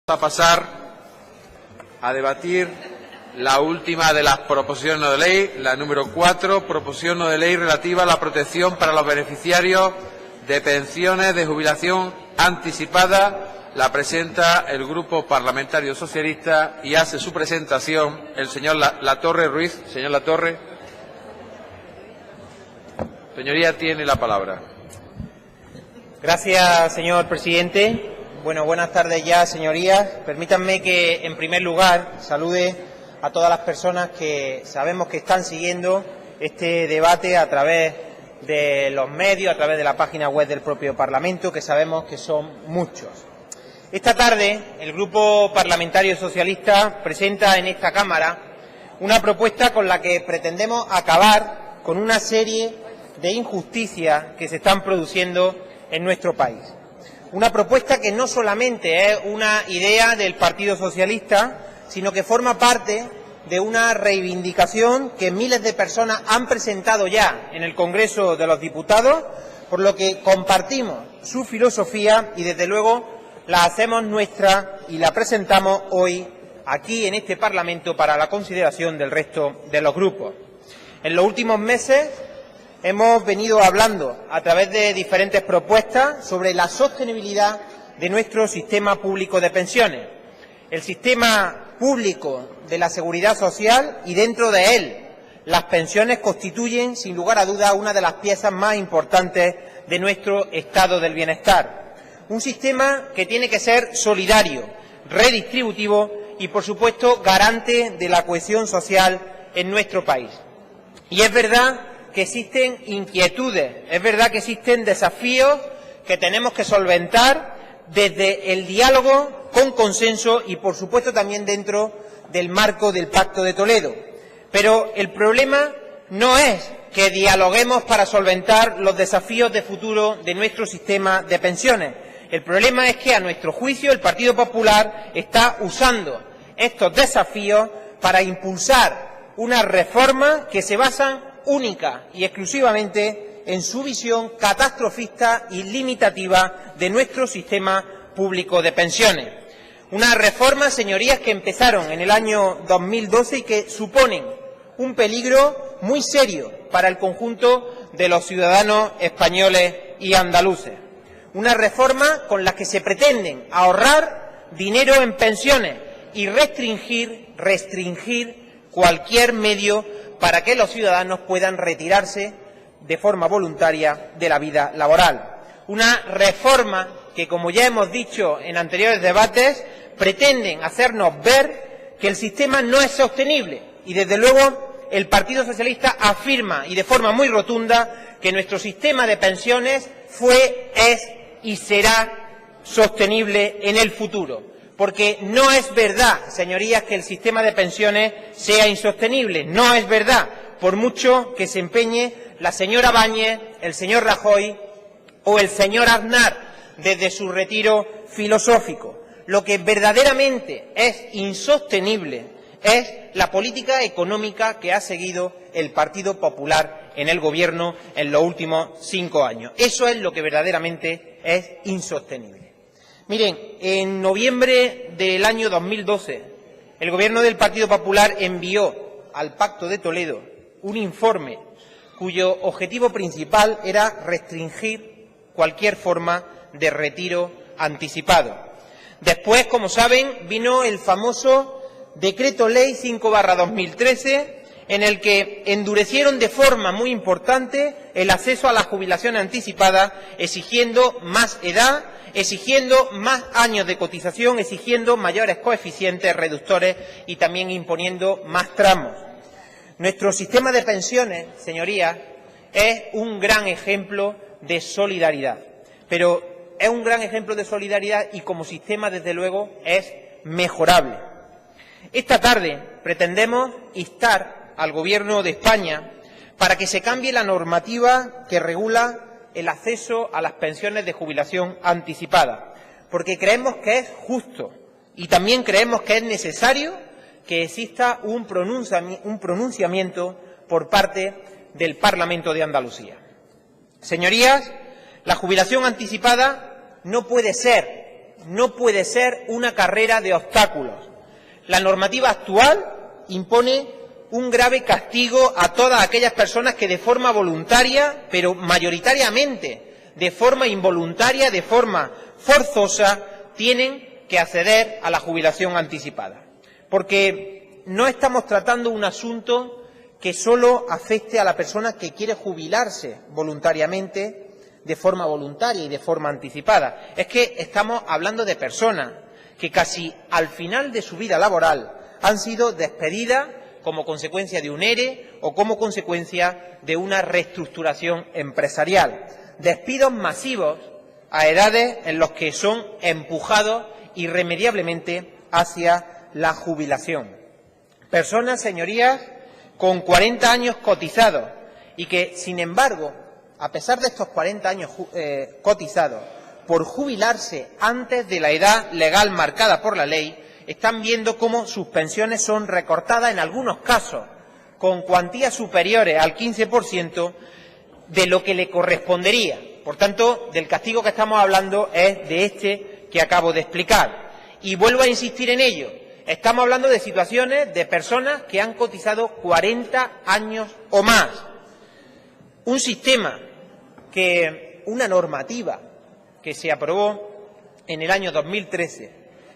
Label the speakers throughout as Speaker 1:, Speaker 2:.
Speaker 1: A pasar a debatir la última de las proposiciones no de ley, la número 4, proposición no de ley relativa a la protección para los beneficiarios de pensiones de jubilación anticipada. La presenta el Grupo Parlamentario Socialista y hace su presentación el señor Latorre Ruiz. Señor Latorre. Señoría, tiene la palabra.
Speaker 2: Gracias, señor presidente. Bueno, buenas tardes ya, señorías. Permítanme que, en primer lugar, salude a todas las personas que sabemos que están siguiendo este debate a través de los medios, a través de la página web del propio Parlamento, que sabemos que son muchos. Esta tarde, el Grupo Parlamentario Socialista presenta en esta Cámara una propuesta con la que pretendemos acabar con una serie de injusticias que se están produciendo en nuestro país. Una propuesta que no solamente es una idea del Partido Socialista, sino que forma parte de una reivindicación que miles de personas han presentado ya en el Congreso de los Diputados, por lo que compartimos su filosofía y, desde luego, la hacemos nuestra y la presentamos hoy aquí en este Parlamento para la consideración del resto de los grupos. En los últimos meses hemos venido hablando a través de diferentes propuestas sobre la sostenibilidad de nuestro sistema público de pensiones, el sistema público de la seguridad social, y dentro de él las pensiones constituyen, sin lugar a dudas, una de las piezas más importantes de nuestro estado del bienestar. Un sistema que tiene que ser solidario, redistributivo y, por supuesto, garante de la cohesión social en nuestro país. Y es verdad que existen inquietudes, es verdad que existen desafíos que tenemos que solventar desde el diálogo con consenso y, por supuesto, también dentro del marco del Pacto de Toledo. Pero el problema no es que dialoguemos para solventar los desafíos de futuro de nuestro sistema de pensiones. El problema es que, a nuestro juicio, el Partido Popular está usando estos desafíos para impulsar unas reformas que se basan única y exclusivamente en su visión catastrofista y limitativa de nuestro sistema público de pensiones. Unas reformas, señorías, que empezaron en el año 2012 y que suponen un peligro muy serio para el conjunto de los ciudadanos españoles y andaluces. Unas reformas con las que se pretenden ahorrar dinero en pensiones y restringir cualquier medio para que los ciudadanos puedan retirarse de forma voluntaria de la vida laboral. Una reforma que, como ya hemos dicho en anteriores debates, pretenden hacernos ver que el sistema no es sostenible y, desde luego, el Partido Socialista afirma, y de forma muy rotunda, que nuestro sistema de pensiones fue, es y será sostenible en el futuro. Porque no es verdad, señorías, que el sistema de pensiones sea insostenible. No es verdad, por mucho que se empeñe la señora Báñez, el señor Rajoy o el señor Aznar desde su retiro filosófico. Lo que verdaderamente es insostenible es la política económica que ha seguido el Partido Popular en el Gobierno en los últimos 5 años. Eso es lo que verdaderamente es insostenible. Miren, en noviembre del año 2012, el Gobierno del Partido Popular envió al Pacto de Toledo un informe cuyo objetivo principal era restringir cualquier forma de retiro anticipado. Después, como saben, vino el famoso Decreto Ley 5/2013, en el que endurecieron de forma muy importante el acceso a la jubilación anticipada, exigiendo más edad, exigiendo más años de cotización, exigiendo mayores coeficientes reductores y también imponiendo más tramos. Nuestro sistema de pensiones, señorías, es un gran ejemplo de solidaridad, pero es un gran ejemplo de solidaridad y, como sistema, desde luego, es mejorable. Esta tarde pretendemos instar al Gobierno de España para que se cambie la normativa que regula el acceso a las pensiones de jubilación anticipada, porque creemos que es justo y también creemos que es necesario que exista un pronunciamiento por parte del Parlamento de Andalucía. Señorías, la jubilación anticipada no puede ser no puede ser una carrera de obstáculos. La normativa actual impone un grave castigo a todas aquellas personas que de forma voluntaria, pero mayoritariamente de forma involuntaria, de forma forzosa, tienen que acceder a la jubilación anticipada. Porque no estamos tratando un asunto que solo afecte a la persona que quiere jubilarse voluntariamente, de forma voluntaria y de forma anticipada. Es que estamos hablando de personas que casi al final de su vida laboral han sido despedidas como consecuencia de un ERE o como consecuencia de una reestructuración empresarial. Despidos masivos a edades en los que son empujados irremediablemente hacia la jubilación. Personas, señorías, con 40 años cotizados y que, sin embargo, a pesar de estos 40 años cotizados, por jubilarse antes de la edad legal marcada por la ley, están viendo cómo sus pensiones son recortadas, en algunos casos, con cuantías superiores al 15% de lo que le correspondería. Por tanto, del castigo que estamos hablando es de este que acabo de explicar. Y vuelvo a insistir en ello. Estamos hablando de situaciones de personas que han cotizado 40 años o más. Un sistema una normativa que se aprobó en el año 2013,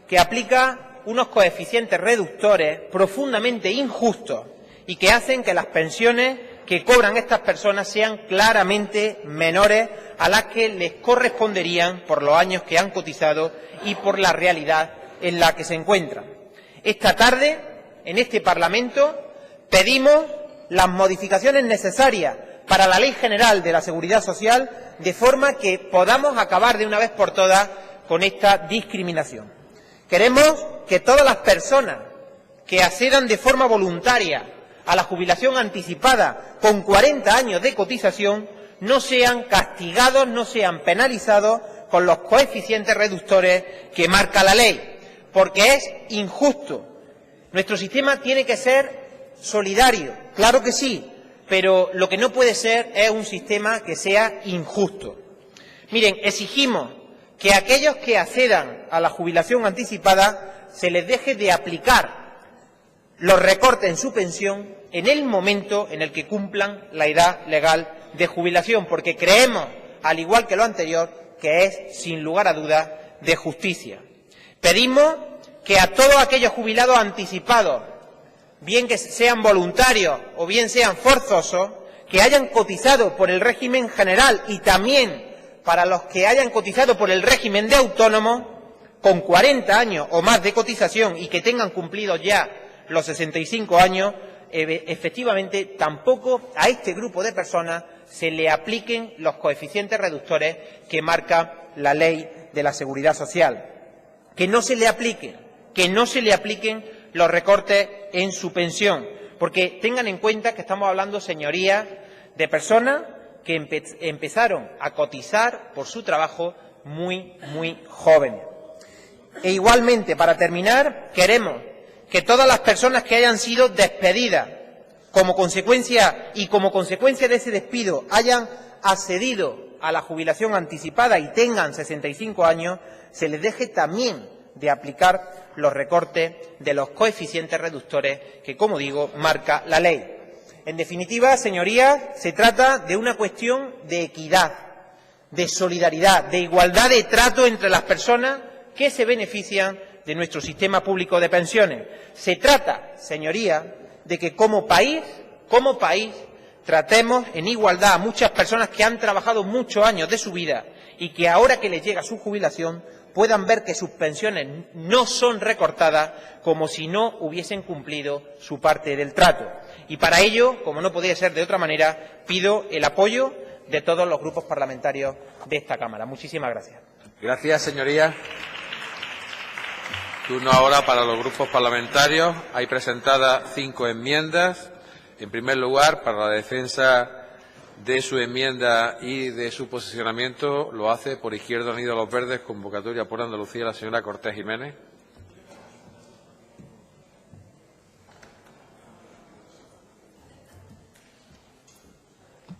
Speaker 2: que aplica unos coeficientes reductores profundamente injustos y que hacen que las pensiones que cobran estas personas sean claramente menores a las que les corresponderían por los años que han cotizado y por la realidad en la que se encuentran. Esta tarde, en este Parlamento, pedimos las modificaciones necesarias para la Ley General de la Seguridad Social, de forma que podamos acabar de una vez por todas con esta discriminación. Queremos que todas las personas que accedan de forma voluntaria a la jubilación anticipada con 40 años de cotización no sean castigados, no sean penalizados con los coeficientes reductores que marca la ley, porque es injusto. Nuestro sistema tiene que ser solidario, claro que sí, pero lo que no puede ser es un sistema que sea injusto. Miren, exigimos que a aquellos que accedan a la jubilación anticipada se les deje de aplicar los recortes en su pensión en el momento en el que cumplan la edad legal de jubilación, porque creemos, al igual que lo anterior, que es, sin lugar a dudas, de justicia. Pedimos que a todos aquellos jubilados anticipados, bien que sean voluntarios o bien sean forzosos, que hayan cotizado por el régimen general y también para los que hayan cotizado por el régimen de autónomos, con 40 años o más de cotización y que tengan cumplidos ya los 65 años, efectivamente tampoco a este grupo de personas se le apliquen los coeficientes reductores que marca la Ley de la Seguridad Social. Que no se le apliquen los recortes en su pensión, porque tengan en cuenta que estamos hablando, señorías, de personas que empezaron a cotizar por su trabajo muy jóvenes. E igualmente, para terminar, queremos que todas las personas que hayan sido despedidas como consecuencia de ese despido hayan accedido a la jubilación anticipada y tengan 65 años, se les deje también de aplicar los recortes de los coeficientes reductores que, como digo, marca la ley. En definitiva, señorías, se trata de una cuestión de equidad, de solidaridad, de igualdad de trato entre las personas que se benefician de nuestro sistema público de pensiones. Se trata, señorías, de que como país, tratemos en igualdad a muchas personas que han trabajado muchos años de su vida y que ahora que les llega su jubilación puedan ver que sus pensiones no son recortadas como si no hubiesen cumplido su parte del trato. Y para ello, como no podía ser de otra manera, pido el apoyo de todos los grupos parlamentarios de esta Cámara. Muchísimas gracias.
Speaker 1: Gracias, señoría. Turno ahora para los grupos parlamentarios. Hay presentadas 5 enmiendas. En primer lugar, para la defensa de su enmienda y de su posicionamiento, lo hace por Izquierda Unida Los Verdes, convocatoria por Andalucía, la señora Cortés Jiménez.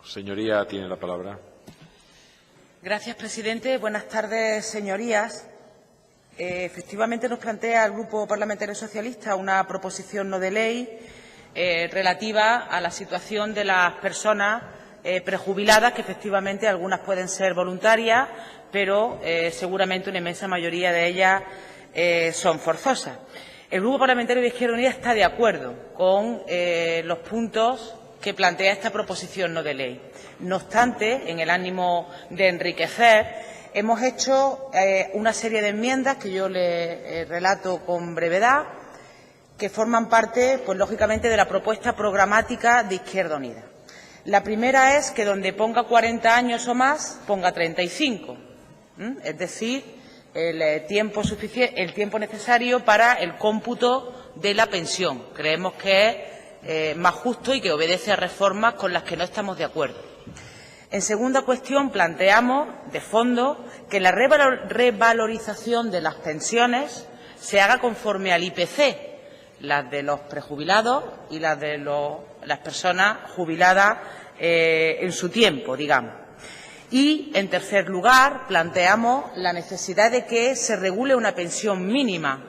Speaker 1: Señoría, tiene la palabra.
Speaker 3: Gracias, presidente. Buenas tardes, señorías. Efectivamente, nos plantea el Grupo Parlamentario Socialista una proposición no de ley relativa a la situación de las personas prejubiladas, que efectivamente algunas pueden ser voluntarias, pero seguramente una inmensa mayoría de ellas son forzosas. El Grupo Parlamentario de Izquierda Unida está de acuerdo con los puntos que plantea esta proposición no de ley. No obstante, en el ánimo de enriquecer, hemos hecho una serie de enmiendas que yo le relato con brevedad, que forman parte, pues lógicamente, de la propuesta programática de Izquierda Unida. La primera es que donde ponga 40 años o más, ponga 35, es decir, el tiempo necesario para el cómputo de la pensión. Creemos que es más justo y que obedece a reformas con las que no estamos de acuerdo. En segunda cuestión, planteamos de fondo que la revalorización de las pensiones se haga conforme al IPC, las de los prejubilados y las de las personas jubiladas en su tiempo, digamos. Y, en tercer lugar, planteamos la necesidad de que se regule una pensión mínima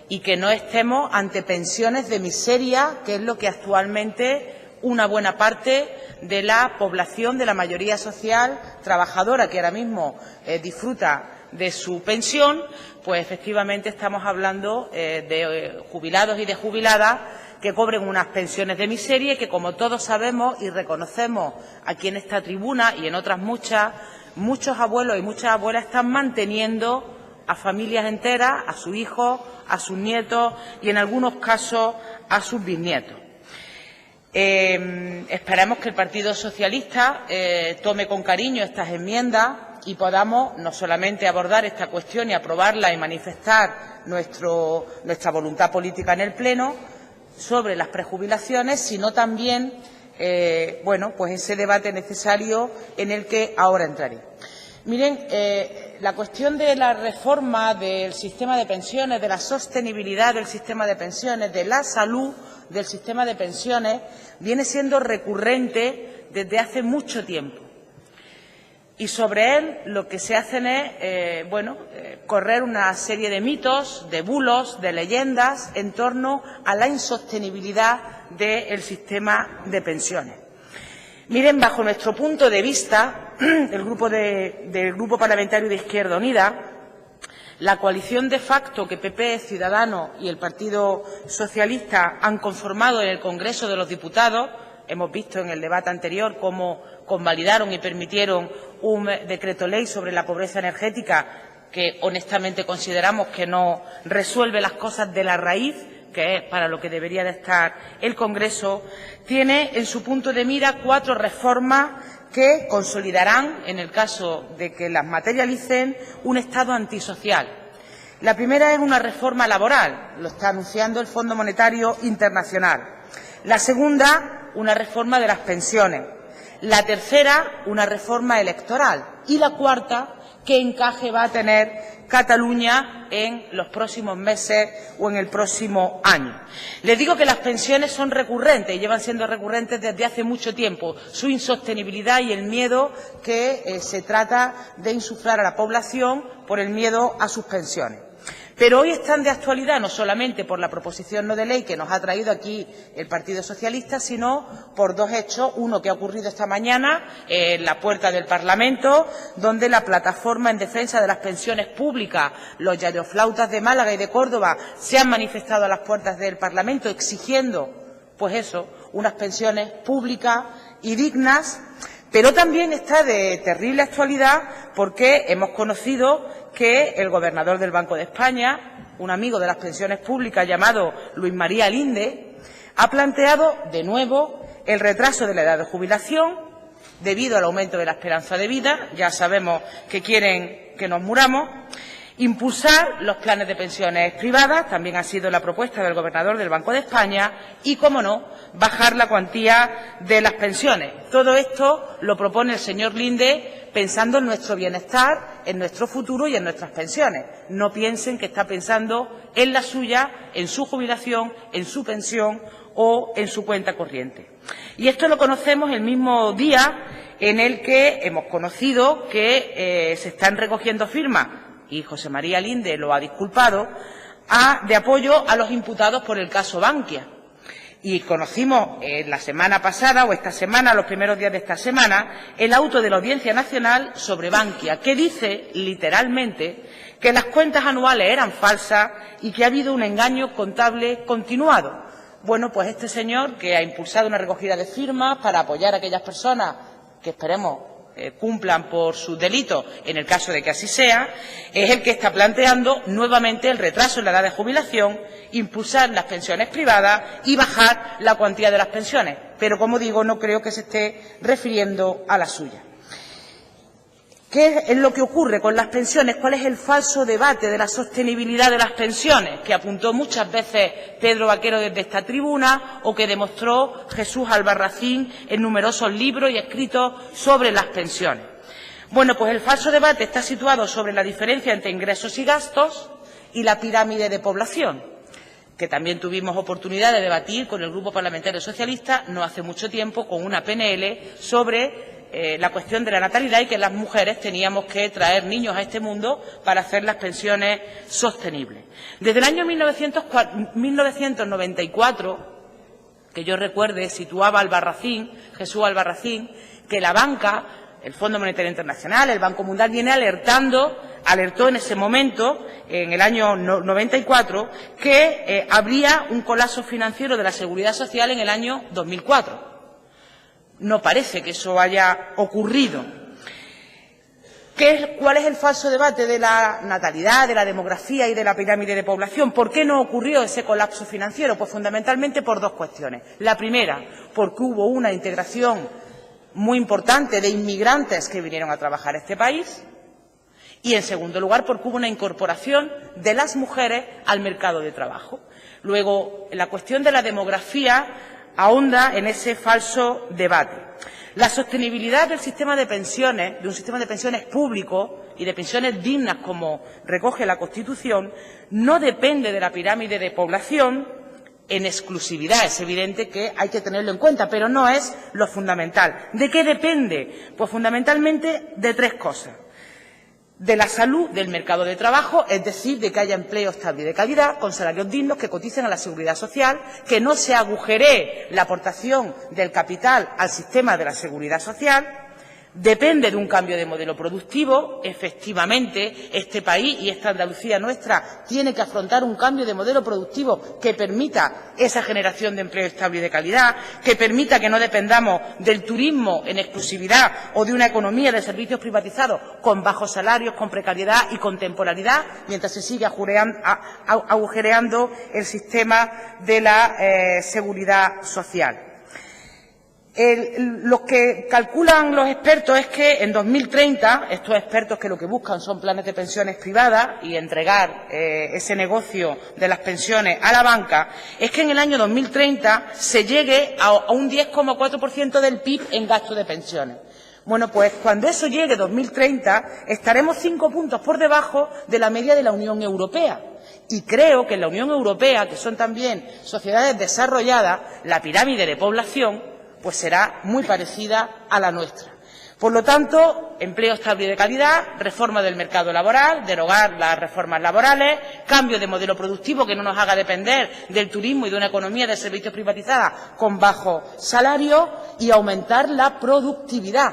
Speaker 3: y que no estemos ante pensiones de miseria, que es lo que actualmente una buena parte de la población, de la mayoría social trabajadora que ahora mismo disfruta de su pensión, pues efectivamente estamos hablando de jubilados y de jubiladas que cobren unas pensiones de miseria y que, como todos sabemos y reconocemos aquí en esta tribuna y en otras muchos abuelos y muchas abuelas están manteniendo a familias enteras, a sus hijos, a sus nietos y, en algunos casos, a sus bisnietos. Esperamos que el Partido Socialista tome con cariño estas enmiendas y podamos no solamente abordar esta cuestión y aprobarla y manifestar nuestra voluntad política en el Pleno sobre las prejubilaciones, sino también pues ese debate necesario en el que ahora entraré. Miren, la cuestión de la reforma del sistema de pensiones, de la sostenibilidad del sistema de pensiones, de la salud del sistema de pensiones, viene siendo recurrente desde hace mucho tiempo. Y sobre él lo que se hacen es correr una serie de mitos, de bulos, de leyendas en torno a la insostenibilidad del sistema de pensiones. Miren, bajo nuestro punto de vista, del Grupo Parlamentario de Izquierda Unida, la coalición de facto que PP, Ciudadanos y el Partido Socialista han conformado en el Congreso de los Diputados, hemos visto en el debate anterior cómo convalidaron y permitieron un decreto ley sobre la pobreza energética que honestamente consideramos que no resuelve las cosas de la raíz, que es para lo que debería de estar el Congreso, tiene en su punto de mira 4 reformas que consolidarán, en el caso de que las materialicen, un Estado antisocial. La primera es una reforma laboral, lo está anunciando el Fondo Monetario Internacional. La segunda, una reforma de las pensiones. La tercera, una reforma electoral. Y la cuarta, qué encaje va a tener Cataluña en los próximos meses o en el próximo año. Les digo que las pensiones son recurrentes y llevan siendo recurrentes desde hace mucho tiempo. Su insostenibilidad y el miedo que se trata de insuflar a la población por el miedo a sus pensiones. Pero hoy están de actualidad no solamente por la proposición no de ley que nos ha traído aquí el Partido Socialista, sino por 2 hechos. Uno que ha ocurrido esta mañana en la puerta del Parlamento, donde la plataforma en defensa de las pensiones públicas, los yayoflautas de Málaga y de Córdoba, se han manifestado a las puertas del Parlamento exigiendo, pues eso, unas pensiones públicas y dignas. Pero también está de terrible actualidad porque hemos conocido que el gobernador del Banco de España, un amigo de las pensiones públicas llamado Luis María Linde, ha planteado de nuevo el retraso de la edad de jubilación debido al aumento de la esperanza de vida. Ya sabemos que quieren que nos muramos. Impulsar los planes de pensiones privadas, también ha sido la propuesta del gobernador del Banco de España, y, cómo no, bajar la cuantía de las pensiones. Todo esto lo propone el señor Linde pensando en nuestro bienestar, en nuestro futuro y en nuestras pensiones. No piensen que está pensando en la suya, en su jubilación, en su pensión o en su cuenta corriente. Y esto lo conocemos el mismo día en el que hemos conocido que se están recogiendo firmas y José María Linde lo ha disculpado, de apoyo a los imputados por el caso Bankia. Y conocimos la semana pasada, o esta semana, los primeros días de esta semana, el auto de la Audiencia Nacional sobre Bankia, que dice literalmente que las cuentas anuales eran falsas y que ha habido un engaño contable continuado. Bueno, pues este señor, que ha impulsado una recogida de firmas para apoyar a aquellas personas que esperemos cumplan por sus delitos, en el caso de que así sea, es el que está planteando nuevamente el retraso en la edad de jubilación, impulsar las pensiones privadas y bajar la cuantía de las pensiones. Pero, como digo, no creo que se esté refiriendo a la suya. ¿Qué es lo que ocurre con las pensiones? ¿Cuál es el falso debate de la sostenibilidad de las pensiones que apuntó muchas veces Pedro Vaquero desde esta tribuna o que demostró Jesús Albarracín en numerosos libros y escritos sobre las pensiones? Bueno, pues el falso debate está situado sobre la diferencia entre ingresos y gastos y la pirámide de población, que también tuvimos oportunidad de debatir con el Grupo Parlamentario Socialista no hace mucho tiempo con una PNL sobre la cuestión de la natalidad y que las mujeres teníamos que traer niños a este mundo para hacer las pensiones sostenibles. Desde el año 1994, que yo recuerde, situaba Jesús Albarracín, que la banca, el Fondo Monetario Internacional, el Banco Mundial, alertó en ese momento, en el año 94, que habría un colapso financiero de la Seguridad Social en el año 2004. No parece que eso haya ocurrido. ¿Cuál es el falso debate de la natalidad, de la demografía y de la pirámide de población? ¿Por qué no ocurrió ese colapso financiero? Pues fundamentalmente por dos cuestiones. La primera, porque hubo una integración muy importante de inmigrantes que vinieron a trabajar a este país. Y, en segundo lugar, porque hubo una incorporación de las mujeres al mercado de trabajo. Luego, la cuestión de la demografía ahonda en ese falso debate. La sostenibilidad del sistema de pensiones, de un sistema de pensiones público y de pensiones dignas como recoge la Constitución, no depende de la pirámide de población en exclusividad. Es evidente que hay que tenerlo en cuenta, pero no es lo fundamental. ¿De qué depende? Pues fundamentalmente de tres cosas. De la salud del mercado de trabajo, es decir, de que haya empleo estable y de calidad, con salarios dignos que coticen a la Seguridad Social, que no se agujeree la aportación del capital al sistema de la Seguridad Social. Depende de un cambio de modelo productivo. Efectivamente, este país y esta Andalucía nuestra tiene que afrontar un cambio de modelo productivo que permita esa generación de empleo estable y de calidad, que permita que no dependamos del turismo en exclusividad o de una economía de servicios privatizados con bajos salarios, con precariedad y con temporalidad, mientras se sigue agujereando el sistema de la seguridad social. Lo que calculan los expertos es que en 2030, estos expertos que lo que buscan son planes de pensiones privadas y entregar ese negocio de las pensiones a la banca, es que en el año 2030 se llegue a un 10,4% del PIB en gasto de pensiones. Bueno, pues cuando eso llegue 2030 estaremos 5 puntos por debajo de la media de la Unión Europea. Y creo que en la Unión Europea, que son también sociedades desarrolladas, la pirámide de población pues será muy parecida a la nuestra. Por lo tanto, empleo estable y de calidad, reforma del mercado laboral, derogar las reformas laborales, cambio de modelo productivo que no nos haga depender del turismo y de una economía de servicios privatizadas con bajo salario y aumentar la productividad,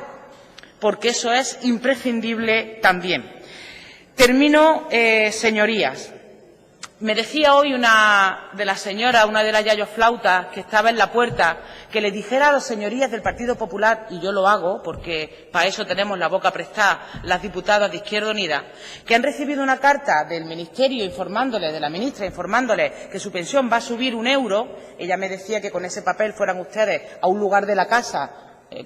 Speaker 3: porque eso es imprescindible también. Termino, señorías. Me decía hoy una de las señoras, una de las yayoflautas que estaba en la puerta, que le dijera a las señorías del Partido Popular, y yo lo hago porque para eso tenemos la boca prestada las diputadas de Izquierda Unida, que han recibido una carta del Ministerio informándoles, de la ministra informándoles que su pensión va a subir 1 euro. Ella me decía que con ese papel fueran ustedes a un lugar de la casa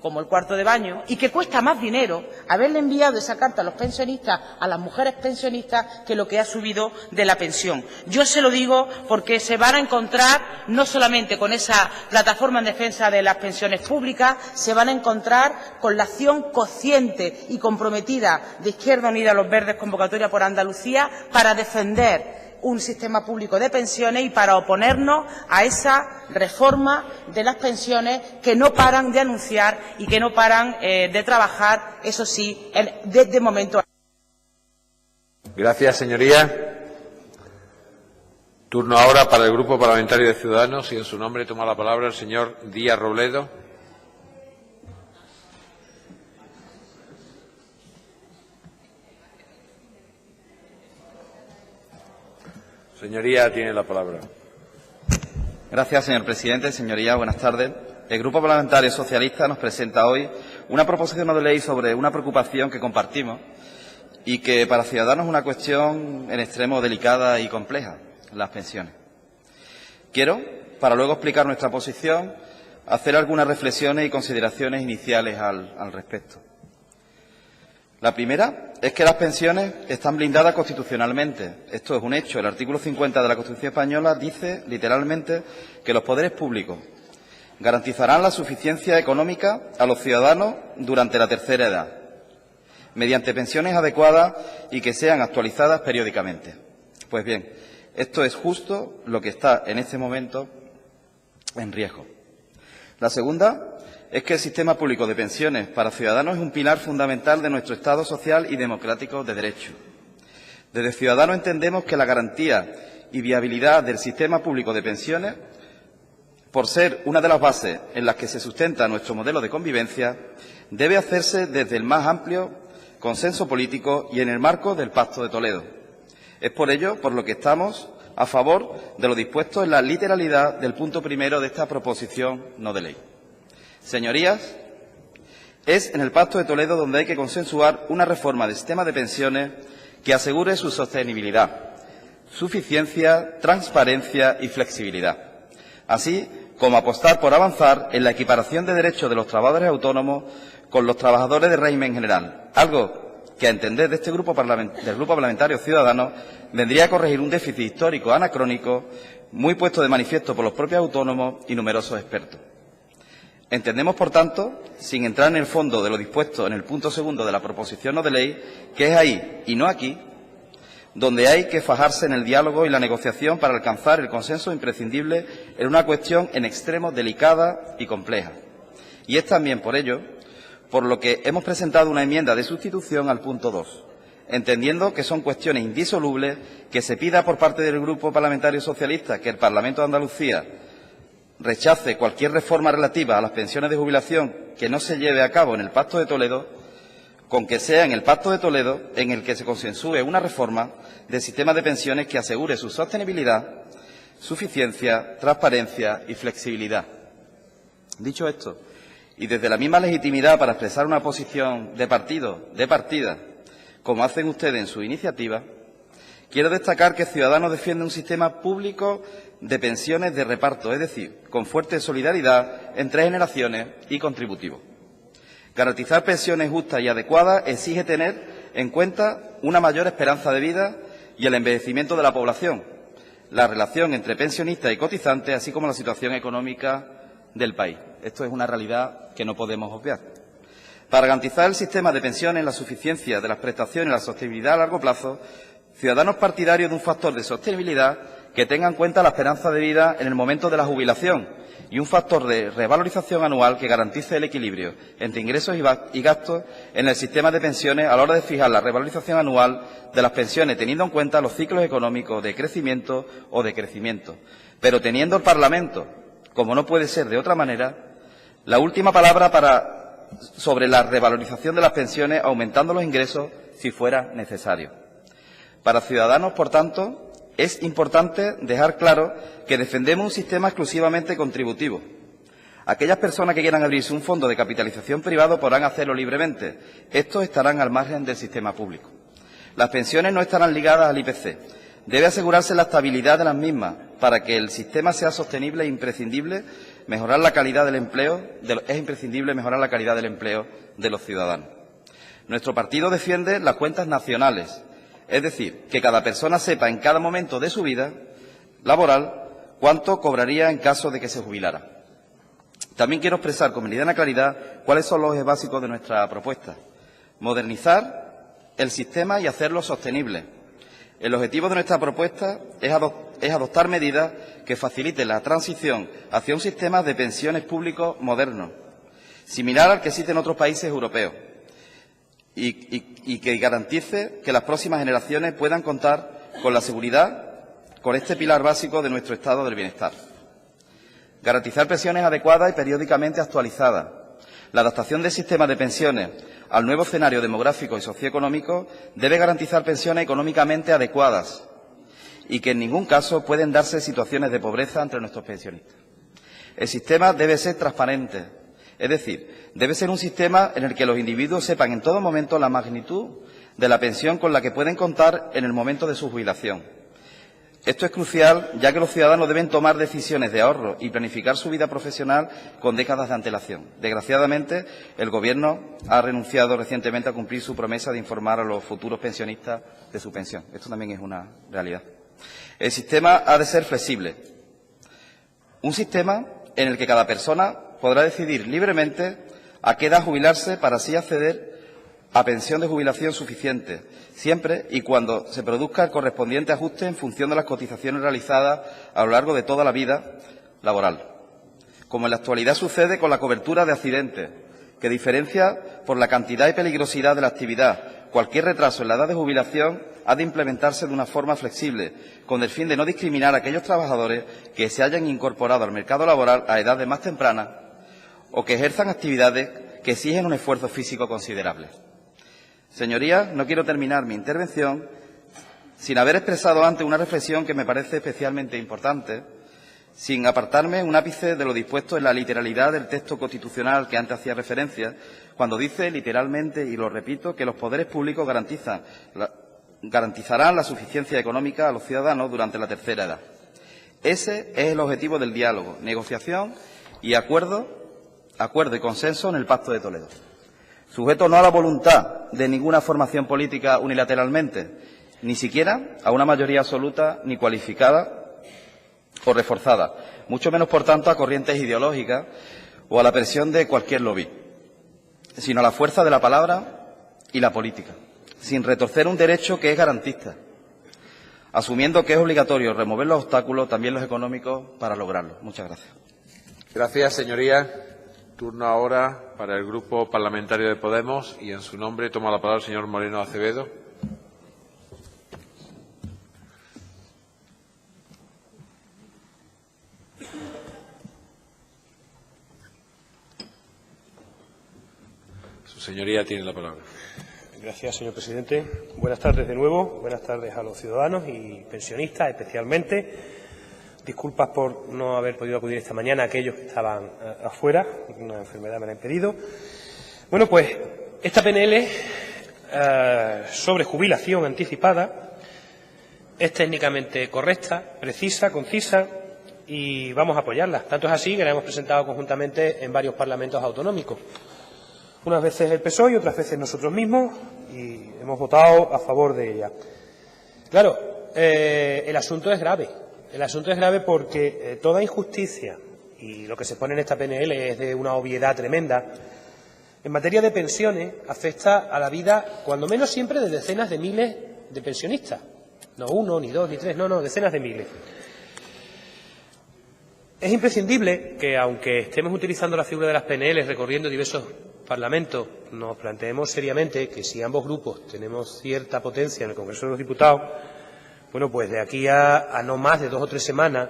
Speaker 3: como el cuarto de baño, y que cuesta más dinero haberle enviado esa carta a los pensionistas, a las mujeres pensionistas, que lo que ha subido de la pensión. Yo se lo digo porque se van a encontrar no solamente con esa plataforma en defensa de las pensiones públicas, se van a encontrar con la acción consciente y comprometida de Izquierda Unida, Los Verdes, Convocatoria por Andalucía, para defender un sistema público de pensiones y para oponernos a esa reforma de las pensiones que no paran de anunciar y que no paran de trabajar, eso sí, de momento.
Speaker 1: Gracias, señoría. Turno ahora para el Grupo Parlamentario de Ciudadanos y en su nombre toma la palabra el señor Díaz Robledo. Señoría, tiene la palabra.
Speaker 4: Gracias, señor presidente. Señorías, buenas tardes. El Grupo Parlamentario Socialista nos presenta hoy una proposición no de ley sobre una preocupación que compartimos y que para Ciudadanos es una cuestión en extremo delicada y compleja, las pensiones. Quiero, para luego explicar nuestra posición, hacer algunas reflexiones y consideraciones iniciales al respecto. La primera es que las pensiones están blindadas constitucionalmente. Esto es un hecho. El artículo 50 de la Constitución española dice literalmente que los poderes públicos garantizarán la suficiencia económica a los ciudadanos durante la tercera edad, mediante pensiones adecuadas y que sean actualizadas periódicamente. Pues bien, esto es justo lo que está en este momento en riesgo. La segunda es que el sistema público de pensiones para ciudadanos es un pilar fundamental de nuestro Estado social y democrático de derecho. Desde Ciudadanos entendemos que la garantía y viabilidad del sistema público de pensiones, por ser una de las bases en las que se sustenta nuestro modelo de convivencia, debe hacerse desde el más amplio consenso político y en el marco del Pacto de Toledo. Es por ello por lo que estamos a favor de lo dispuesto en la literalidad del punto primero de esta proposición no de ley. Señorías, es en el Pacto de Toledo donde hay que consensuar una reforma del sistema de pensiones que asegure su sostenibilidad, suficiencia, transparencia y flexibilidad, así como apostar por avanzar en la equiparación de derechos de los trabajadores autónomos con los trabajadores de régimen general, algo que, a entender de del Grupo Parlamentario Ciudadanos, vendría a corregir un déficit histórico anacrónico muy puesto de manifiesto por los propios autónomos y numerosos expertos. Entendemos, por tanto, sin entrar en el fondo de lo dispuesto en el punto segundo de la proposición no de ley, que es ahí, y no aquí, donde hay que fajarse en el diálogo y la negociación para alcanzar el consenso imprescindible en una cuestión en extremo delicada y compleja. Y es también por ello por lo que hemos presentado una enmienda de sustitución al punto 2, entendiendo que son cuestiones indisolubles que se pida por parte del Grupo Parlamentario Socialista que el Parlamento de Andalucía rechace cualquier reforma relativa a las pensiones de jubilación que no se lleve a cabo en el Pacto de Toledo, con que sea en el Pacto de Toledo en el que se consensúe una reforma del sistema de pensiones que asegure su sostenibilidad, suficiencia, transparencia y flexibilidad. Dicho esto, y desde la misma legitimidad para expresar una posición de partido, de partida, como hacen ustedes en su iniciativa, quiero destacar que Ciudadanos defiende un sistema público de pensiones de reparto, es decir, con fuerte solidaridad entre generaciones y contributivo. Garantizar pensiones justas y adecuadas exige tener en cuenta una mayor esperanza de vida y el envejecimiento de la población, la relación entre pensionistas y cotizantes, así como la situación económica del país. Esto es una realidad que no podemos obviar. Para garantizar el sistema de pensiones, la suficiencia de las prestaciones y la sostenibilidad a largo plazo, Ciudadanos partidarios de un factor de sostenibilidad que tenga en cuenta la esperanza de vida en el momento de la jubilación y un factor de revalorización anual que garantice el equilibrio entre ingresos y gastos en el sistema de pensiones a la hora de fijar la revalorización anual de las pensiones, teniendo en cuenta los ciclos económicos de crecimiento o decrecimiento, pero teniendo el Parlamento, como no puede ser de otra manera, la última palabra sobre la revalorización de las pensiones, aumentando los ingresos si fuera necesario. Para Ciudadanos, por tanto, es importante dejar claro que defendemos un sistema exclusivamente contributivo. Aquellas personas que quieran abrirse un fondo de capitalización privado podrán hacerlo libremente. Estos estarán al margen del sistema público. Las pensiones no estarán ligadas al IPC. Debe asegurarse la estabilidad de las mismas para que el sistema sea sostenible e imprescindible mejorar la calidad del empleo. Es imprescindible mejorar la calidad del empleo de los ciudadanos. Nuestro partido defiende las cuentas nacionales. Es decir, que cada persona sepa en cada momento de su vida laboral cuánto cobraría en caso de que se jubilara. También quiero expresar con meridiana claridad cuáles son los ejes básicos de nuestra propuesta. Modernizar el sistema y hacerlo sostenible. El objetivo de nuestra propuesta es adoptar medidas que faciliten la transición hacia un sistema de pensiones públicos moderno, similar al que existe en otros países europeos, y que garantice que las próximas generaciones puedan contar con la seguridad, con este pilar básico de nuestro estado del bienestar. Garantizar pensiones adecuadas y periódicamente actualizadas. La adaptación del sistema de pensiones al nuevo escenario demográfico y socioeconómico debe garantizar pensiones económicamente adecuadas y que en ningún caso pueden darse situaciones de pobreza entre nuestros pensionistas. El sistema debe ser transparente, es decir, debe ser un sistema en el que los individuos sepan en todo momento la magnitud de la pensión con la que pueden contar en el momento de su jubilación. Esto es crucial, ya que los ciudadanos deben tomar decisiones de ahorro y planificar su vida profesional con décadas de antelación. Desgraciadamente, el Gobierno ha renunciado recientemente a cumplir su promesa de informar a los futuros pensionistas de su pensión. Esto también es una realidad. El sistema ha de ser flexible. Un sistema en el que cada persona podrá decidir libremente a qué edad jubilarse para así acceder a pensión de jubilación suficiente, siempre y cuando se produzca el correspondiente ajuste en función de las cotizaciones realizadas a lo largo de toda la vida laboral. Como en la actualidad sucede con la cobertura de accidentes, que diferencia por la cantidad y peligrosidad de la actividad. Cualquier retraso en la edad de jubilación ha de implementarse de una forma flexible, con el fin de no discriminar a aquellos trabajadores que se hayan incorporado al mercado laboral a edades más tempranas o que ejerzan actividades que exigen un esfuerzo físico considerable. Señorías, no quiero terminar mi intervención sin haber expresado antes una reflexión que me parece especialmente importante, sin apartarme un ápice de lo dispuesto en la literalidad del texto constitucional que antes hacía referencia, cuando dice literalmente, y lo repito, que los poderes públicos garantizarán la suficiencia económica a los ciudadanos durante la tercera edad. Ese es el objetivo del diálogo, negociación y acuerdo y consenso en el Pacto de Toledo. Sujeto no a la voluntad de ninguna formación política unilateralmente, ni siquiera a una mayoría absoluta ni cualificada o reforzada, mucho menos, por tanto, a corrientes ideológicas o a la presión de cualquier lobby, sino a la fuerza de la palabra y la política, sin retorcer un derecho que es garantista, asumiendo que es obligatorio remover los obstáculos, también los económicos, para lograrlo. Muchas gracias.
Speaker 1: Gracias, señoría. Turno ahora para el Grupo Parlamentario de Podemos y en su nombre toma la palabra el señor Moreno Acevedo. Su señoría tiene la palabra.
Speaker 5: Gracias, señor presidente. Buenas tardes de nuevo. Buenas tardes a los ciudadanos y pensionistas, especialmente. Disculpas por no haber podido acudir esta mañana a aquellos que estaban afuera, una enfermedad me la ha impedido. Bueno, pues esta PNL sobre jubilación anticipada es técnicamente correcta, precisa, concisa y vamos a apoyarla. Tanto es así que la hemos presentado conjuntamente en varios parlamentos autonómicos. Unas veces el PSOE y otras veces nosotros mismos y hemos votado a favor de ella. Claro, el asunto es grave. El asunto es grave porque toda injusticia, y lo que se pone en esta PNL es de una obviedad tremenda, en materia de pensiones afecta a la vida, cuando menos siempre, de decenas de miles de pensionistas. No uno, ni dos, ni tres, no, decenas de miles. Es imprescindible que, aunque estemos utilizando la figura de las PNL recorriendo diversos parlamentos, nos planteemos seriamente que si ambos grupos tenemos cierta potencia en el Congreso de los Diputados, bueno, pues de aquí a no más de 2 o 3 semanas,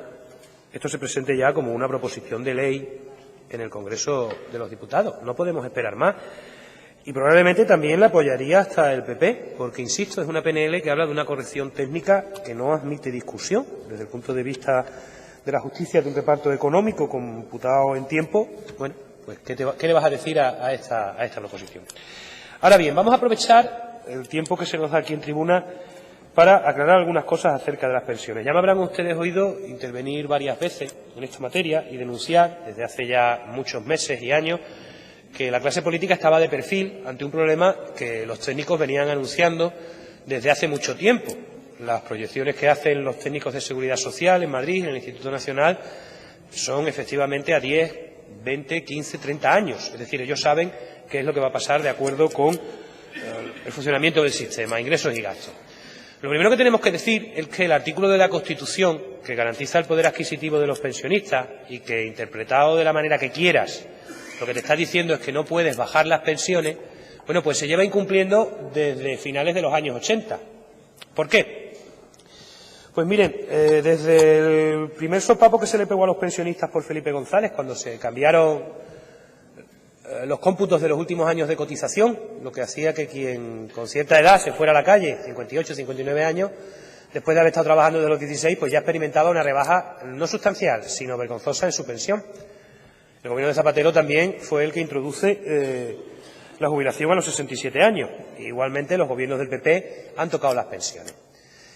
Speaker 5: esto se presente ya como una proposición de ley en el Congreso de los Diputados. No podemos esperar más. Y probablemente también la apoyaría hasta el PP, porque, insisto, es una PNL que habla de una corrección técnica que no admite discusión desde el punto de vista de la justicia, de un reparto económico computado en tiempo. Bueno, pues ¿qué le vas a decir a esta proposición? Ahora bien, vamos a aprovechar el tiempo que se nos da aquí en tribuna para aclarar algunas cosas acerca de las pensiones. Ya me habrán ustedes oído intervenir varias veces en esta materia y denunciar desde hace ya muchos meses y años que la clase política estaba de perfil ante un problema que los técnicos venían anunciando desde hace mucho tiempo. Las proyecciones que hacen los técnicos de Seguridad Social en Madrid, en el Instituto Nacional, son efectivamente a 10, 20, 15, 30 años. Es decir, ellos saben qué es lo que va a pasar de acuerdo con el funcionamiento del sistema, ingresos y gastos. Lo primero que tenemos que decir es que el artículo de la Constitución que garantiza el poder adquisitivo de los pensionistas y que, interpretado de la manera que quieras, lo que te está diciendo es que no puedes bajar las pensiones, Bueno, pues se lleva incumpliendo desde finales de los años 80. ¿Por qué? Pues miren, desde el primer sopapo que se le pegó a los pensionistas por Felipe González, cuando se cambiaron los cómputos de los últimos años de cotización, lo que hacía que quien con cierta edad se fuera a la calle, 58, 59 años, después de haber estado trabajando desde los 16, pues ya experimentaba una rebaja no sustancial, sino vergonzosa en su pensión. El gobierno de Zapatero también fue el que introduce la jubilación a los 67 años. Igualmente, los gobiernos del PP han tocado las pensiones.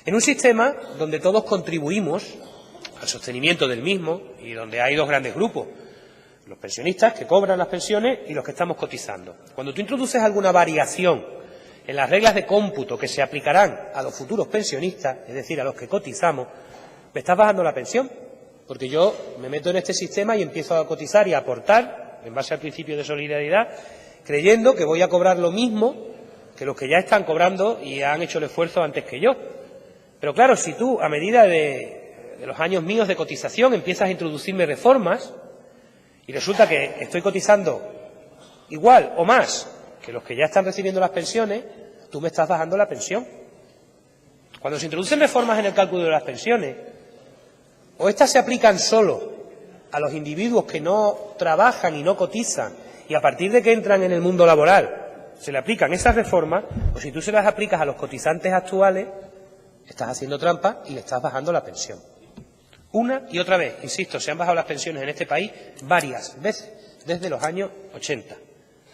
Speaker 5: En un sistema donde todos contribuimos al sostenimiento del mismo y donde hay dos grandes grupos, los pensionistas que cobran las pensiones y los que estamos cotizando. Cuando tú introduces alguna variación en las reglas de cómputo que se aplicarán a los futuros pensionistas, es decir, a los que cotizamos, me estás bajando la pensión, porque yo me meto en este sistema y empiezo a cotizar y a aportar, en base al principio de solidaridad, creyendo que voy a cobrar lo mismo que los que ya están cobrando y han hecho el esfuerzo antes que yo. Pero claro, si tú, a medida de los años míos de cotización, empiezas a introducirme reformas y resulta que estoy cotizando igual o más que los que ya están recibiendo las pensiones, tú me estás bajando la pensión. Cuando se introducen reformas en el cálculo de las pensiones, o estas se aplican solo a los individuos que no trabajan y no cotizan, y a partir de que entran en el mundo laboral se le aplican esas reformas, o si tú se las aplicas a los cotizantes actuales, estás haciendo trampa y le estás bajando la pensión. Una y otra vez, insisto, se han bajado las pensiones en este país varias veces, desde los años 80,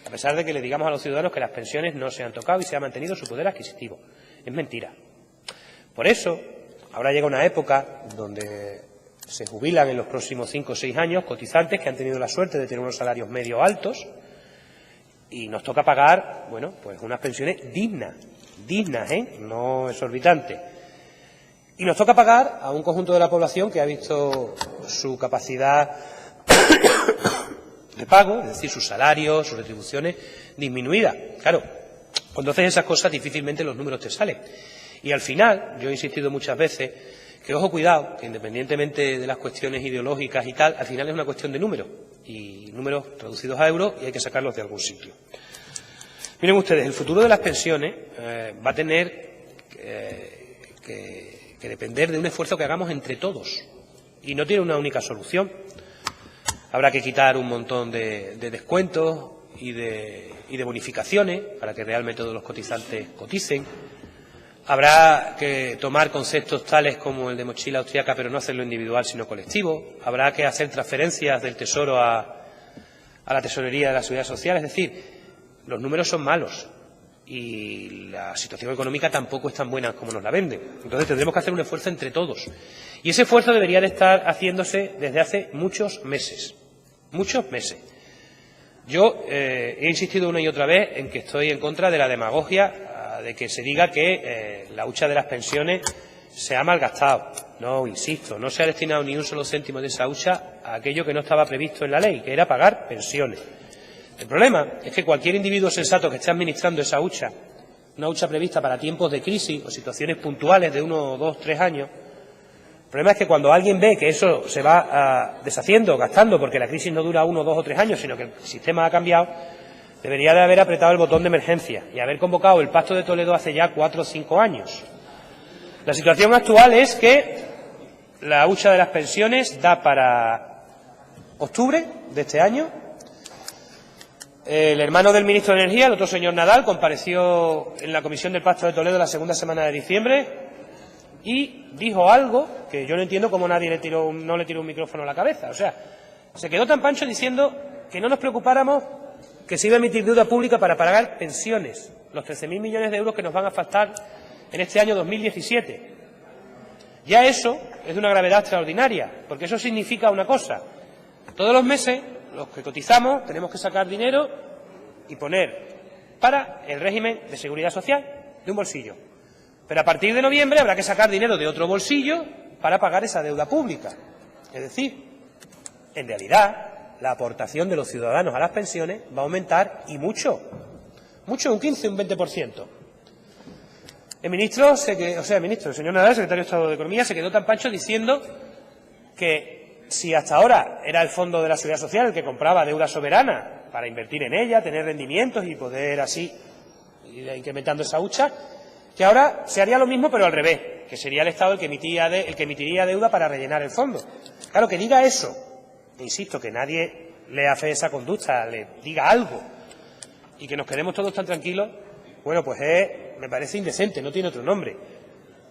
Speaker 5: a pesar de que le digamos a los ciudadanos que las pensiones no se han tocado y se ha mantenido su poder adquisitivo. Es mentira. Por eso, ahora llega una época donde se jubilan en los próximos 5 o 6 años cotizantes que han tenido la suerte de tener unos salarios medio altos y nos toca pagar, bueno, pues unas pensiones dignas, no exorbitantes. Y nos toca pagar a un conjunto de la población que ha visto su capacidad de pago, es decir, sus salarios, sus retribuciones, disminuida. Claro, cuando haces esas cosas difícilmente los números te salen. Y al final, yo he insistido muchas veces, que ojo cuidado, que independientemente de las cuestiones ideológicas y tal, al final es una cuestión de números, y números traducidos a euros y hay que sacarlos de algún sitio. Miren ustedes, el futuro de las pensiones va a tener que depender de un esfuerzo que hagamos entre todos, y no tiene una única solución. Habrá que quitar un montón de descuentos y de bonificaciones para que realmente todos los cotizantes coticen. Habrá que tomar conceptos tales como el de mochila austriaca, pero no hacerlo individual, sino colectivo. Habrá que hacer transferencias del Tesoro a la Tesorería de la Seguridad Social. Es decir, los números son malos y la situación económica tampoco es tan buena como nos la venden. Entonces tendremos que hacer un esfuerzo entre todos. Y ese esfuerzo debería de estar haciéndose desde hace muchos meses. Muchos meses. Yo he insistido una y otra vez en que estoy en contra de la demagogia de que se diga que la hucha de las pensiones se ha malgastado. No, insisto, no se ha destinado ni un solo céntimo de esa hucha a aquello que no estaba previsto en la ley, que era pagar pensiones. El problema es que cualquier individuo sensato que esté administrando esa hucha, una hucha prevista para tiempos de crisis o situaciones puntuales de 1, 2, 3 años, el problema es que cuando alguien ve que eso se va deshaciendo, gastando, porque la crisis no dura 1, 2 o 3 años, sino que el sistema ha cambiado, debería de haber apretado el botón de emergencia y haber convocado el Pacto de Toledo hace ya 4 o 5 años. La situación actual es que la hucha de las pensiones da para octubre de este año. El hermano del ministro de Energía, el otro señor Nadal, compareció en la Comisión del Pacto de Toledo la segunda semana de diciembre y dijo algo que yo no entiendo cómo nadie no le tiró un micrófono a la cabeza. O sea, se quedó tan pancho diciendo que no nos preocupáramos que se iba a emitir deuda pública para pagar pensiones, los 13.000 millones de euros que nos van a faltar en este año 2017. Ya eso es de una gravedad extraordinaria, porque eso significa una cosa. Todos los meses, los que cotizamos, tenemos que sacar dinero y poner para el régimen de seguridad social de un bolsillo. Pero a partir de noviembre habrá que sacar dinero de otro bolsillo para pagar esa deuda pública. Es decir, en realidad, la aportación de los ciudadanos a las pensiones va a aumentar y mucho, un 15, un 20%. El señor Nadal, secretario de Estado de Economía, se quedó tan pancho diciendo que si hasta ahora era el Fondo de la Seguridad Social el que compraba deuda soberana para invertir en ella, tener rendimientos y poder así ir incrementando esa hucha, que ahora se haría lo mismo pero al revés, que sería el Estado el que emitiría deuda para rellenar el fondo. Claro, que diga eso, insisto, que nadie le hace esa conducta, le diga algo y que nos quedemos todos tan tranquilos, bueno, pues me parece indecente, no tiene otro nombre.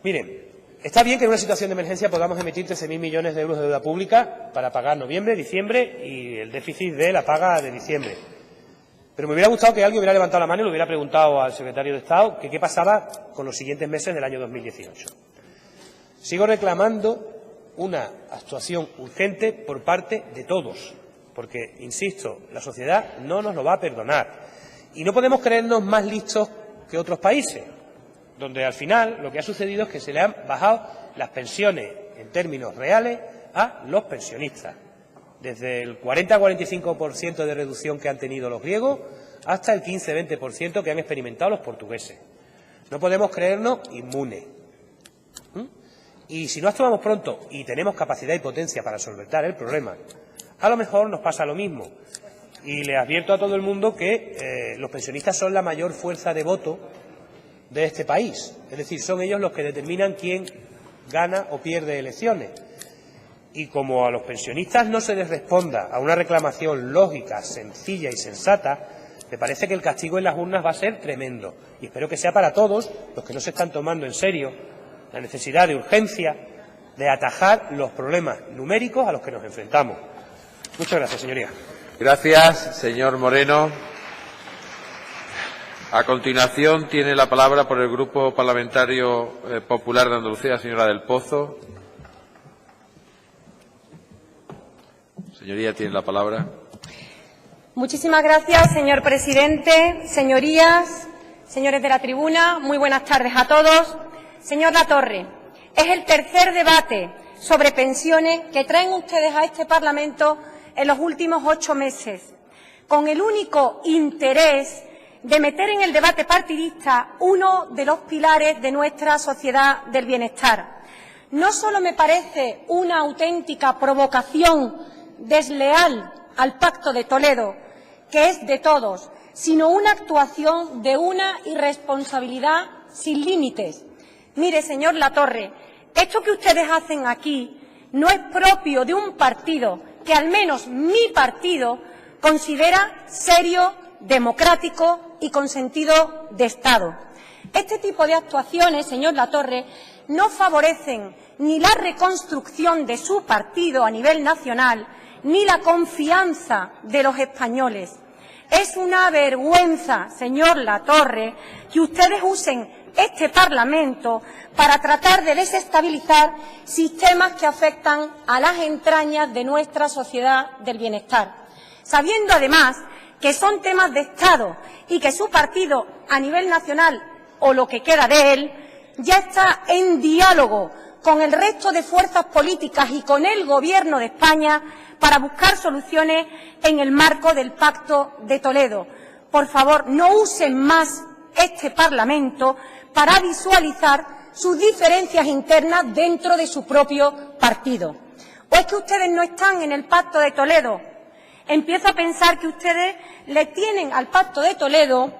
Speaker 5: Miren, está bien que en una situación de emergencia podamos emitir 13.000 millones de euros de deuda pública para pagar noviembre, diciembre y el déficit de la paga de diciembre. Pero me hubiera gustado que alguien hubiera levantado la mano y le hubiera preguntado al secretario de Estado que qué pasaba con los siguientes meses del año 2018. Sigo reclamando una actuación urgente por parte de todos, porque, insisto, la sociedad no nos lo va a perdonar. Y no podemos creernos más listos que otros países, donde al final lo que ha sucedido es que se le han bajado las pensiones en términos reales a los pensionistas, desde el 40-45% de reducción que han tenido los griegos hasta el 15-20% que han experimentado los portugueses. No podemos creernos inmunes. Y si no actuamos pronto y tenemos capacidad y potencia para solventar el problema, a lo mejor nos pasa lo mismo. Y le advierto a todo el mundo que los pensionistas son la mayor fuerza de voto de este país. Es decir, son ellos los que determinan quién gana o pierde elecciones. Y como a los pensionistas no se les responda a una reclamación lógica, sencilla y sensata, me parece que el castigo en las urnas va a ser tremendo. Y espero que sea para todos los que no se están tomando en serio la necesidad de urgencia de atajar los problemas numéricos a los que nos enfrentamos. Muchas gracias, señoría.
Speaker 1: Gracias, señor Moreno. A continuación tiene la palabra por el Grupo Parlamentario Popular de Andalucía, la señora del Pozo. Señoría, tiene la palabra.
Speaker 6: Muchísimas gracias, señor presidente. Señorías, señores de la tribuna, muy buenas tardes a todos. Señor Latorre, es el tercer debate sobre pensiones que traen ustedes a este Parlamento en los últimos 8 meses, con el único interés de meter en el debate partidista uno de los pilares de nuestra sociedad del bienestar. No solo me parece una auténtica provocación desleal al Pacto de Toledo, que es de todos, sino una actuación de una irresponsabilidad sin límites. Mire, señor Latorre, esto que ustedes hacen aquí no es propio de un partido que al menos mi partido considera serio, democrático y con sentido de Estado. Este tipo de actuaciones, señor Latorre, no favorecen ni la reconstrucción de su partido a nivel nacional, ni la confianza de los españoles. Es una vergüenza, señor Latorre, que ustedes usen este Parlamento para tratar de desestabilizar sistemas que afectan a las entrañas de nuestra sociedad del bienestar, sabiendo además que son temas de Estado y que su partido a nivel nacional, o lo que queda de él, ya está en diálogo con el resto de fuerzas políticas y con el Gobierno de España para buscar soluciones en el marco del Pacto de Toledo. Por favor, no usen más este Parlamento para visualizar sus diferencias internas dentro de su propio partido. ¿O es que ustedes no están en el Pacto de Toledo? Empiezo a pensar que ustedes le tienen al Pacto de Toledo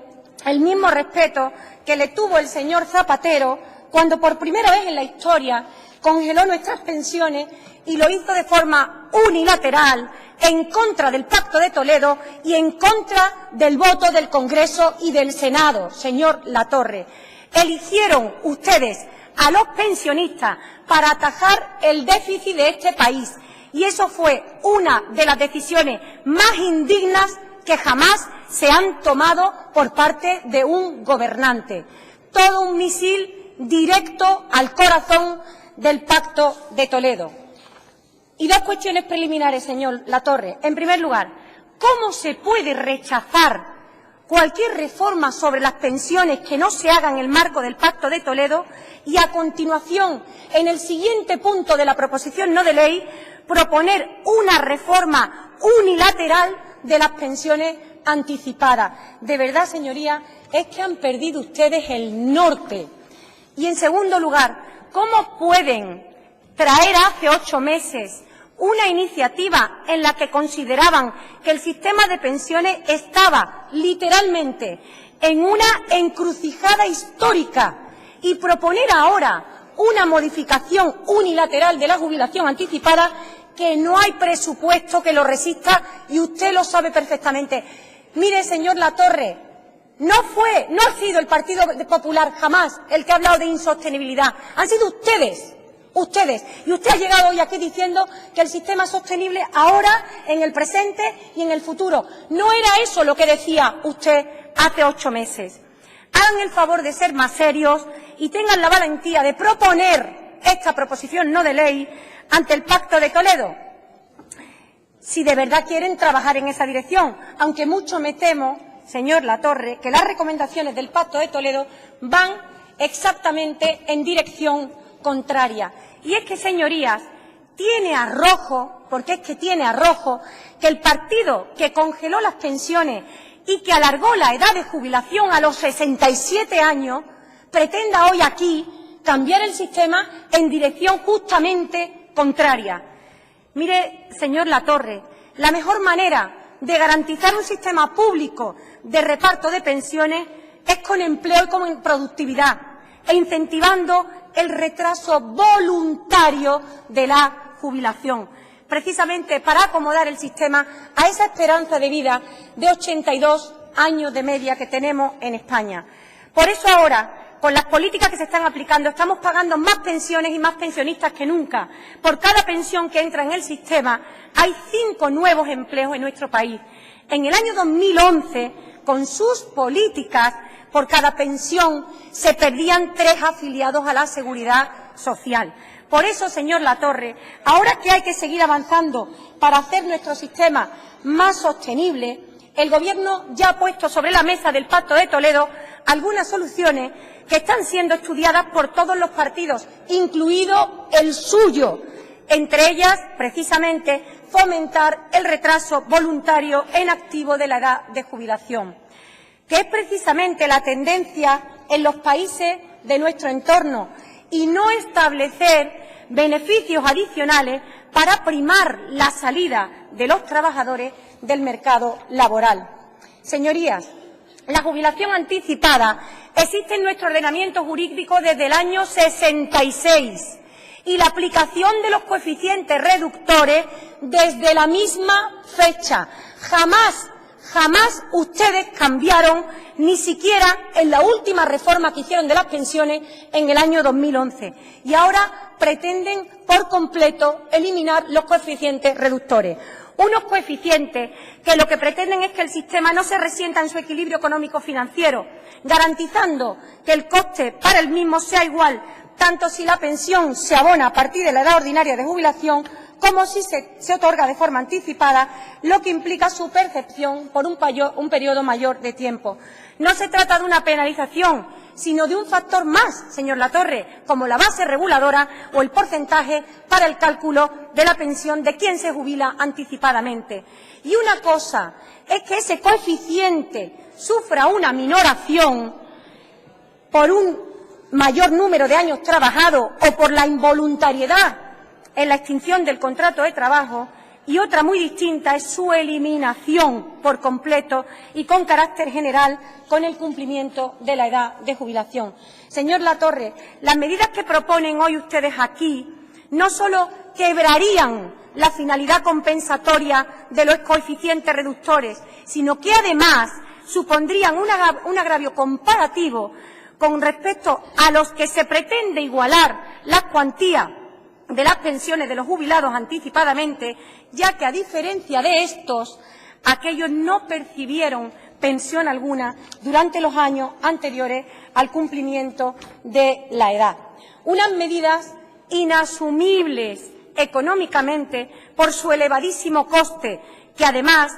Speaker 6: el mismo respeto que le tuvo el señor Zapatero cuando por primera vez en la historia congeló nuestras pensiones y lo hizo de forma unilateral, en contra del Pacto de Toledo y en contra del voto del Congreso y del Senado, señor Latorre. Eligieron ustedes a los pensionistas para atajar el déficit de este país y eso fue una de las decisiones más indignas que jamás se han tomado por parte de un gobernante. Todo un misil directo al corazón del Pacto de Toledo. Y 2 cuestiones preliminares, señor Latorre. En primer lugar, ¿cómo se puede rechazar cualquier reforma sobre las pensiones que no se haga en el marco del Pacto de Toledo y, a continuación, en el siguiente punto de la proposición no de ley, proponer una reforma unilateral de las pensiones anticipadas? De verdad, señorías, es que han perdido ustedes el norte. Y, en segundo lugar, ¿cómo pueden traer hace 8 meses una iniciativa en la que consideraban que el sistema de pensiones estaba literalmente en una encrucijada histórica y proponer ahora una modificación unilateral de la jubilación anticipada, que no hay presupuesto que lo resista y usted lo sabe perfectamente. Mire, señor Latorre, no ha sido el Partido Popular jamás el que ha hablado de insostenibilidad, han sido ustedes. Y usted ha llegado hoy aquí diciendo que el sistema es sostenible ahora, en el presente y en el futuro. No era eso lo que decía usted hace 8 meses. Hagan el favor de ser más serios y tengan la valentía de proponer esta proposición no de ley ante el Pacto de Toledo, si de verdad quieren trabajar en esa dirección, aunque mucho me temo, señor Latorre, que las recomendaciones del Pacto de Toledo van exactamente en dirección contraria. Y es que, señorías, tiene arrojo, porque es que tiene arrojo, que el partido que congeló las pensiones y que alargó la edad de jubilación a los 67 años, pretenda hoy aquí cambiar el sistema en dirección justamente contraria. Mire, señor Latorre, la mejor manera de garantizar un sistema público de reparto de pensiones es con empleo y con productividad e incentivando el retraso voluntario de la jubilación, precisamente para acomodar el sistema a esa esperanza de vida de 82 años de media que tenemos en España. Por eso ahora, con las políticas que se están aplicando, estamos pagando más pensiones y más pensionistas que nunca. Por cada pensión que entra en el sistema, hay 5 nuevos empleos en nuestro país. En el año 2011, con sus políticas, por cada pensión se perdían 3 afiliados a la Seguridad Social. Por eso, señor Latorre, ahora que hay que seguir avanzando para hacer nuestro sistema más sostenible, el Gobierno ya ha puesto sobre la mesa del Pacto de Toledo algunas soluciones que están siendo estudiadas por todos los partidos, incluido el suyo. Entre ellas, precisamente, fomentar el retraso voluntario en activo de la edad de jubilación, que es precisamente la tendencia en los países de nuestro entorno, y no establecer beneficios adicionales para primar la salida de los trabajadores del mercado laboral. Señorías, la jubilación anticipada existe en nuestro ordenamiento jurídico desde el año 66 y la aplicación de los coeficientes reductores desde la misma fecha. Jamás ustedes cambiaron, ni siquiera en la última reforma que hicieron de las pensiones en el año 2011. Y ahora pretenden por completo eliminar los coeficientes reductores. Unos coeficientes que lo que pretenden es que el sistema no se resienta en su equilibrio económico-financiero, garantizando que el coste para el mismo sea igual, tanto si la pensión se abona a partir de la edad ordinaria de jubilación como si se otorga de forma anticipada, lo que implica su percepción por un periodo mayor de tiempo. No se trata de una penalización, sino de un factor más, señor Latorre, como la base reguladora o el porcentaje para el cálculo de la pensión de quien se jubila anticipadamente. Y una cosa es que ese coeficiente sufra una minoración por un mayor número de años trabajados o por la involuntariedad en la extinción del contrato de trabajo, y otra muy distinta es su eliminación por completo y con carácter general con el cumplimiento de la edad de jubilación. Señor Latorre, las medidas que proponen hoy ustedes aquí no solo quebrarían la finalidad compensatoria de los coeficientes reductores, sino que además supondrían un agravio comparativo con respecto a los que se pretende igualar las cuantías de las pensiones de los jubilados anticipadamente, ya que, a diferencia de estos, aquellos no percibieron pensión alguna durante los años anteriores al cumplimiento de la edad. Unas medidas inasumibles económicamente por su elevadísimo coste, que además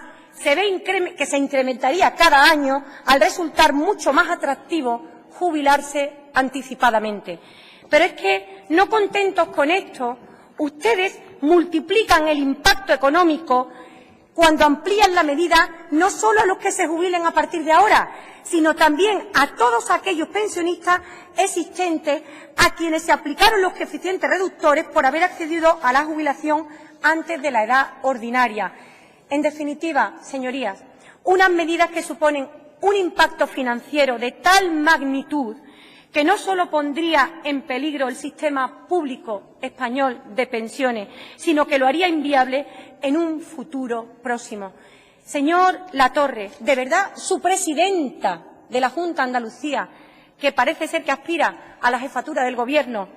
Speaker 6: que se incrementaría cada año al resultar mucho más atractivo jubilarse anticipadamente. Pero es que, no contentos con esto, ustedes multiplican el impacto económico cuando amplían la medida no solo a los que se jubilen a partir de ahora, sino también a todos aquellos pensionistas existentes a quienes se aplicaron los coeficientes reductores por haber accedido a la jubilación antes de la edad ordinaria. En definitiva, señorías, unas medidas que suponen un impacto financiero de tal magnitud que no solo pondría en peligro el sistema público español de pensiones, sino que lo haría inviable en un futuro próximo. Señor Latorre, de verdad, su presidenta de la Junta de Andalucía, que parece ser que aspira a la jefatura del Gobierno,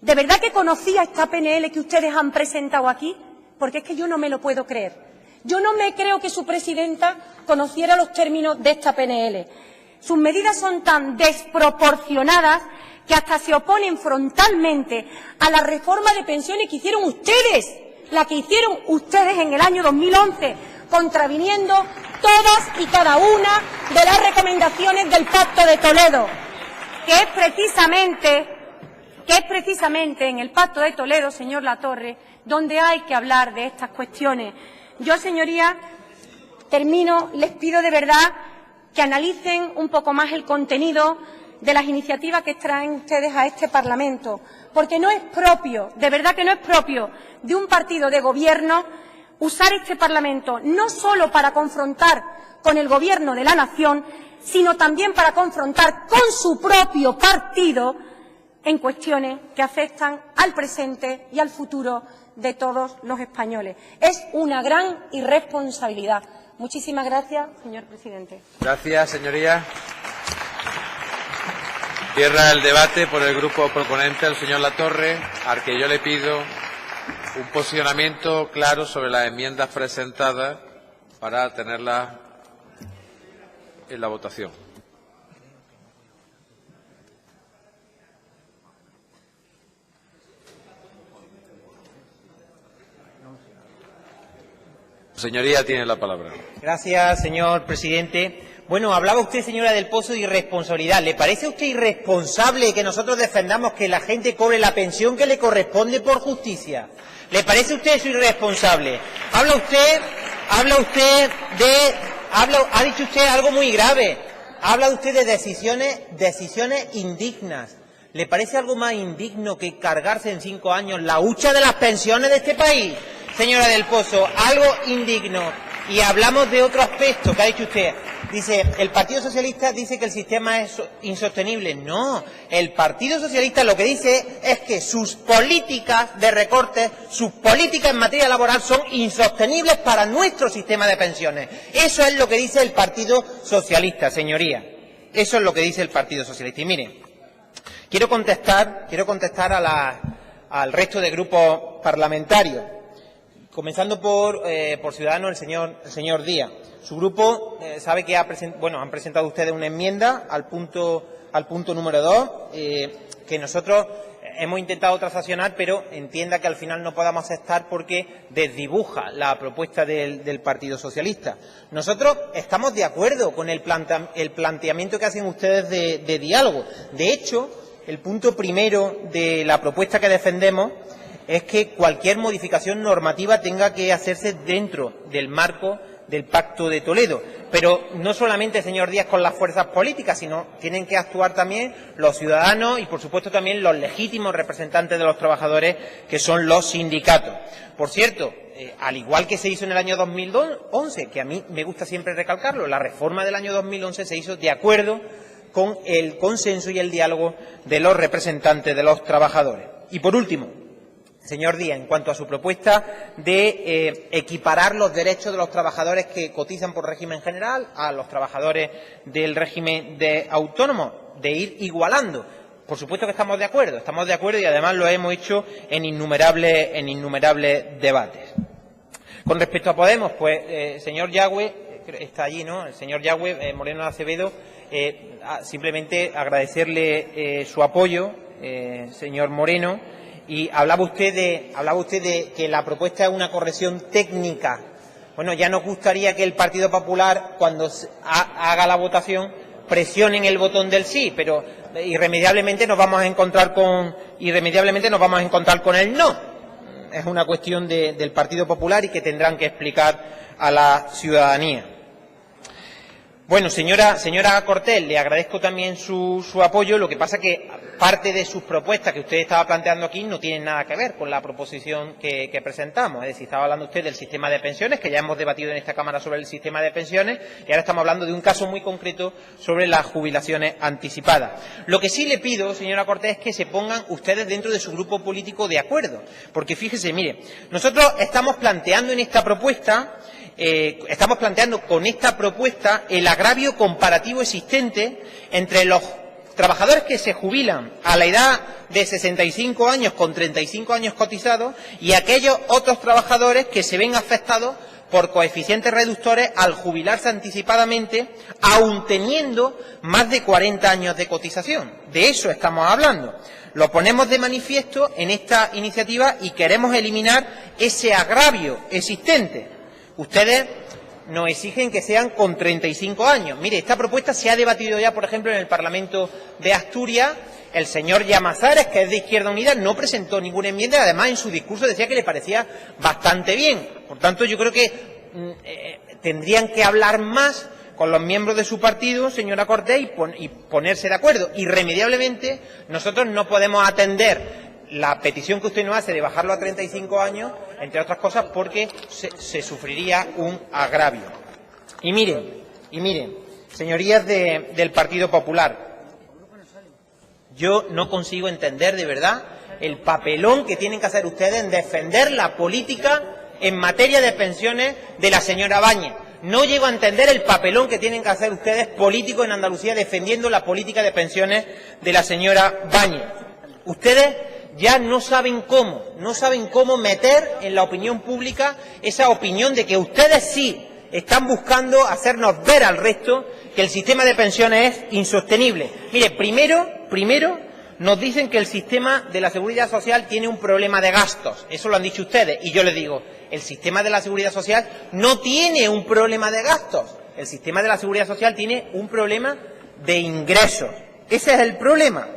Speaker 6: ¿de verdad que conocía esta PNL que ustedes han presentado aquí? Porque es que yo no me lo puedo creer. Yo no me creo que su presidenta conociera los términos de esta PNL. Sus medidas son tan desproporcionadas que hasta se oponen frontalmente a la reforma de pensiones que hicieron ustedes, la que hicieron ustedes en el año 2011, contraviniendo todas y cada una de las recomendaciones del Pacto de Toledo, que es precisamente en el Pacto de Toledo, señor Latorre, donde hay que hablar de estas cuestiones. Yo, señorías, termino, les pido de verdad que analicen un poco más el contenido de las iniciativas que traen ustedes a este Parlamento, porque no es propio, de verdad que no es propio de un partido de gobierno usar este Parlamento no solo para confrontar con el Gobierno de la nación, sino también para confrontar con su propio partido en cuestiones que afectan al presente y al futuro de todos los españoles. Es una gran irresponsabilidad. Muchísimas gracias, señor presidente.
Speaker 1: Gracias, señoría. Cierra el debate por el grupo proponente, el señor Latorre, al que yo le pido un posicionamiento claro sobre las enmiendas presentadas para tenerlas en la votación. Señoría, tiene la palabra.
Speaker 2: Gracias, señor presidente. Bueno, hablaba usted, señora del Pozo, de irresponsabilidad. ¿Le parece a usted irresponsable que nosotros defendamos que la gente cobre la pensión que le corresponde por justicia? ¿Le parece a usted eso irresponsable? Ha dicho usted algo muy grave. Habla usted de decisiones indignas. ¿Le parece algo más indigno que cargarse en 5 años la hucha de las pensiones de este país? Señora del Pozo, algo indigno. Y hablamos de otro aspecto que ha dicho usted. Dice, el Partido Socialista dice que el sistema es insostenible. No, el Partido Socialista lo que dice es que sus políticas de recortes, sus políticas en materia laboral son insostenibles para nuestro sistema de pensiones. Eso es lo que dice el Partido Socialista, señoría. Eso es lo que dice el Partido Socialista. Y mire, quiero contestar al resto de grupos parlamentarios. Comenzando por Ciudadanos, el señor Díaz. Su grupo sabe que han presentado ustedes una enmienda al punto número 2, que nosotros hemos intentado transaccionar, pero entienda que al final no podamos aceptar porque desdibuja la propuesta del Partido Socialista. Nosotros estamos de acuerdo con el planteamiento que hacen ustedes de diálogo. De hecho, el punto primero de la propuesta que defendemos es que cualquier modificación normativa tenga que hacerse dentro del marco del Pacto de Toledo. Pero no solamente, señor Díaz, con las fuerzas políticas, sino tienen que actuar también los ciudadanos y, por supuesto, también los legítimos representantes de los trabajadores, que son los sindicatos. Por cierto, al igual que se hizo en el año 2011, que a mí me gusta siempre recalcarlo, la reforma del año 2011 se hizo de acuerdo con el consenso y el diálogo de los representantes de los trabajadores. Y, por último, señor Díaz, en cuanto a su propuesta de equiparar los derechos de los trabajadores que cotizan por régimen general a los trabajadores del régimen de autónomo, de ir igualando. Por supuesto que estamos de acuerdo y además lo hemos hecho en innumerables debates. Con respecto a Podemos, pues, señor Yagüe, está allí, ¿no? El señor Yagüe, Moreno Acevedo, simplemente agradecerle su apoyo, señor Moreno. Y hablaba usted de que la propuesta es una corrección técnica. Bueno, ya nos gustaría que el Partido Popular, cuando haga la votación, presionen el botón del sí, pero irremediablemente nos vamos a encontrar con el no. Es una cuestión del Partido Popular y que tendrán que explicar a la ciudadanía. Bueno, señora Cortés, le agradezco también su apoyo. Lo que pasa que parte de sus propuestas que usted estaba planteando aquí no tienen nada que ver con la proposición que presentamos. Es decir, estaba hablando usted del sistema de pensiones, que ya hemos debatido en esta Cámara sobre el sistema de pensiones, y ahora estamos hablando de un caso muy concreto sobre las jubilaciones anticipadas. Lo que sí le pido, señora Cortés, es que se pongan ustedes dentro de su grupo político de acuerdo. Porque fíjese, mire, nosotros estamos planteando con esta propuesta el agravio comparativo existente entre los trabajadores que se jubilan a la edad de 65 años con 35 años cotizados y aquellos otros trabajadores que se ven afectados por coeficientes reductores al jubilarse anticipadamente, aun teniendo más de 40 años de cotización. De eso estamos hablando. Lo ponemos de manifiesto en esta iniciativa y queremos eliminar ese agravio existente. Ustedes nos exigen que sean con 35 años. Mire, esta propuesta se ha debatido ya, por ejemplo, en el Parlamento de Asturias. El señor Llamazares, que es de Izquierda Unida, no presentó ninguna enmienda y además en su discurso decía que le parecía bastante bien. Por tanto, yo creo que tendrían que hablar más con los miembros de su partido, señora Cortés, y ponerse de acuerdo. Irremediablemente, nosotros no podemos atender la petición que usted nos hace de bajarlo a 35 años, entre otras cosas, porque se sufriría un agravio. Y miren, señorías del Partido Popular, yo no consigo entender de verdad el papelón que tienen que hacer ustedes en defender la política en materia de pensiones de la señora Bañez. No llego a entender el papelón que tienen que hacer ustedes políticos en Andalucía defendiendo la política de pensiones de la señora Bañez. Ustedes ya no saben cómo meter en la opinión pública esa opinión de que ustedes sí están buscando hacernos ver al resto que el sistema de pensiones es insostenible. Mire, primero nos dicen que el sistema de la Seguridad Social tiene un problema de gastos. Eso lo han dicho ustedes. Y yo les digo, el sistema de la Seguridad Social no tiene un problema de gastos. El sistema de la Seguridad Social tiene un problema de ingresos. Ese es el problema.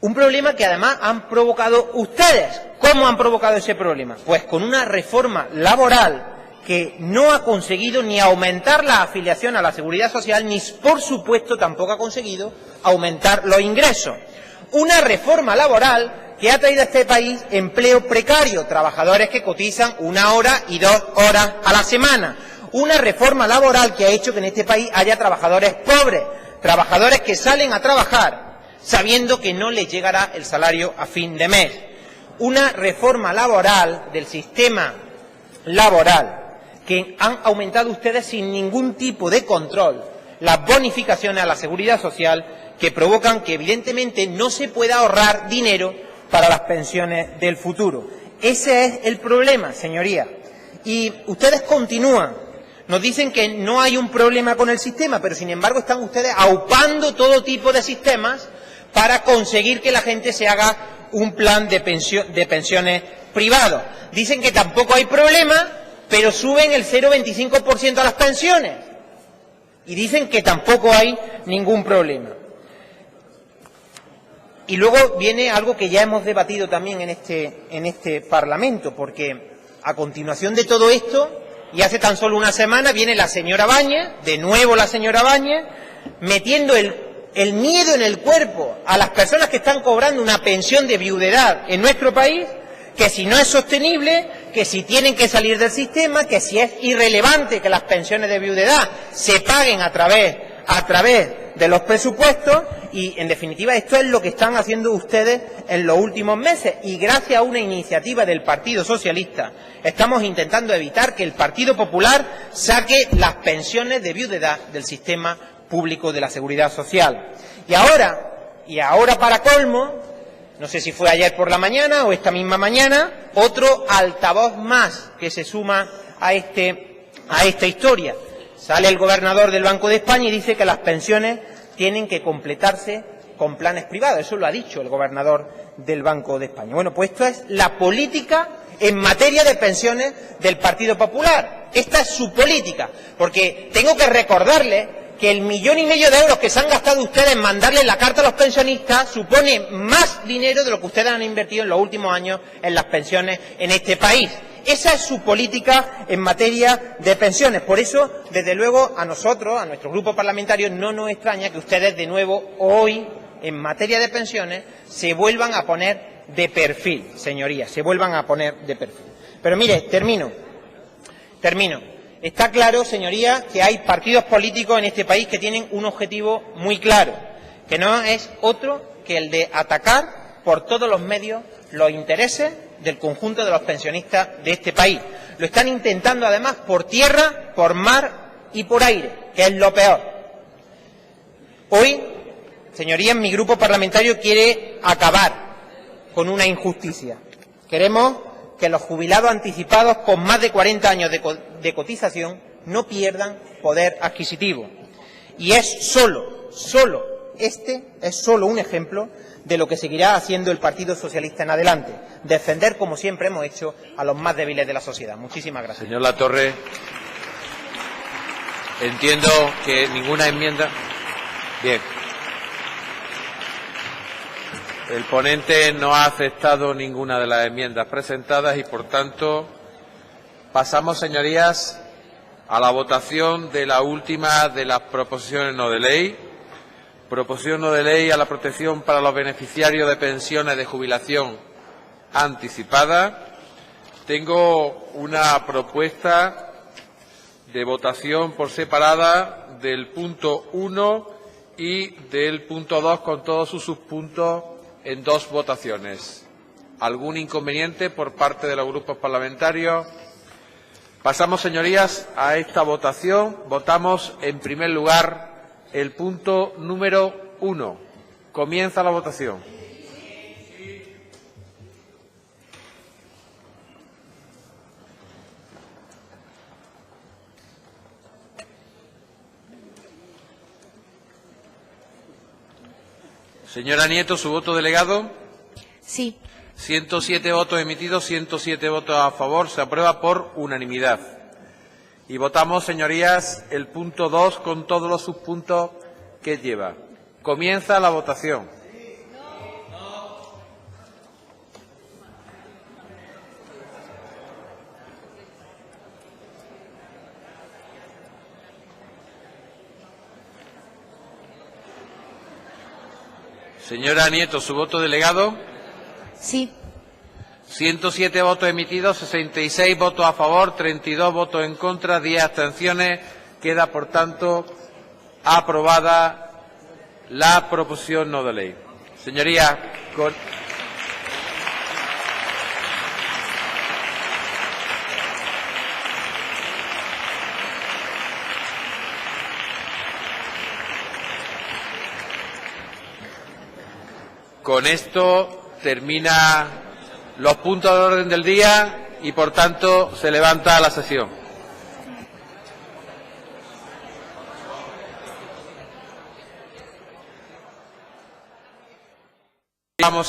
Speaker 2: Un problema que además han provocado ustedes. ¿Cómo han provocado ese problema? Pues con una reforma laboral que no ha conseguido ni aumentar la afiliación a la Seguridad Social, ni por supuesto tampoco ha conseguido aumentar los ingresos. Una reforma laboral que ha traído a este país empleo precario, trabajadores que cotizan 1 hora y 2 horas a la semana. Una reforma laboral que ha hecho que en este país haya trabajadores pobres, trabajadores que salen a trabajar sabiendo que no les llegará el salario a fin de mes. Una reforma laboral del sistema laboral que han aumentado ustedes sin ningún tipo de control las bonificaciones a la Seguridad Social, que provocan que evidentemente no se pueda ahorrar dinero para las pensiones del futuro. Ese es el problema, señorías. Y ustedes continúan. Nos dicen que no hay un problema con el sistema, pero sin embargo están ustedes aupando todo tipo de sistemas para conseguir que la gente se haga un plan de pensiones privado. Dicen que tampoco hay problema, pero suben el 0,25% a las pensiones. Y dicen que tampoco hay ningún problema. Y luego viene algo que ya hemos debatido también en este Parlamento, porque a continuación de todo esto, y hace tan solo una semana, viene la señora Bañez, de nuevo la señora Bañez, metiendo el miedo en el cuerpo a las personas que están cobrando una pensión de viudedad en nuestro país, que si no es sostenible, que si tienen que salir del sistema, que si es irrelevante que las pensiones de viudedad se paguen a través de los presupuestos, y en definitiva esto es lo que están haciendo ustedes en los últimos meses, y gracias a una iniciativa del Partido Socialista estamos intentando evitar que el Partido Popular saque las pensiones de viudedad del sistema público de la Seguridad Social. Y ahora para colmo, no sé si fue ayer por la mañana o esta misma mañana, otro altavoz más que se suma a esta historia. Sale el gobernador del Banco de España y dice que las pensiones tienen que completarse con planes privados. Eso lo ha dicho el gobernador del Banco de España. Bueno, pues esto es la política en materia de pensiones del Partido Popular. Esta es su política, porque tengo que recordarle que el 1,5 millones de euros que se han gastado ustedes en mandarle la carta a los pensionistas supone más dinero de lo que ustedes han invertido en los últimos años en las pensiones en este país. Esa es su política en materia de pensiones. Por eso, desde luego, a nosotros, a nuestro grupo parlamentario, no nos extraña que ustedes de nuevo hoy, en materia de pensiones, se vuelvan a poner de perfil, señorías, se vuelvan a poner de perfil. Pero mire, termino. Está claro, señorías, que hay partidos políticos en este país que tienen un objetivo muy claro, que no es otro que el de atacar por todos los medios los intereses del conjunto de los pensionistas de este país. Lo están intentando, además, por tierra, por mar y por aire, que es lo peor. Hoy, señorías, mi grupo parlamentario quiere acabar con una injusticia. Queremos que los jubilados anticipados con más de 40 años de cotización no pierdan poder adquisitivo. Y es solo un ejemplo de lo que seguirá haciendo el Partido Socialista en adelante, defender, como siempre hemos hecho, a los más débiles de la sociedad. Muchísimas gracias.
Speaker 1: Señor Latorre, entiendo que ninguna enmienda. Bien. El ponente no ha aceptado ninguna de las enmiendas presentadas y, por tanto, pasamos, señorías, a la votación de la última de las proposiciones no de ley. Proposición no de ley a la protección para los beneficiarios de pensiones de jubilación anticipada. Tengo una propuesta de votación por separada del punto 1 y del punto 2 con todos sus subpuntos en dos votaciones. ¿Algún inconveniente por parte de los grupos parlamentarios? Pasamos, señorías, a esta votación. Votamos, en primer lugar, el punto número 1. Comienza la votación. Señora Nieto, ¿su voto delegado?
Speaker 6: Sí.
Speaker 1: 107 votos emitidos, 107 votos a favor. Se aprueba por unanimidad. Y votamos, señorías, el punto 2 con todos los subpuntos que lleva. Comienza la votación. Señora Nieto, ¿su voto delegado?
Speaker 6: Sí.
Speaker 1: 107 votos emitidos, 66 votos a favor, 32 votos en contra, 10 abstenciones. Queda, por tanto, aprobada la proposición no de ley. Señorías, con esto termina los puntos de orden del día y, por tanto, se levanta la sesión. Vamos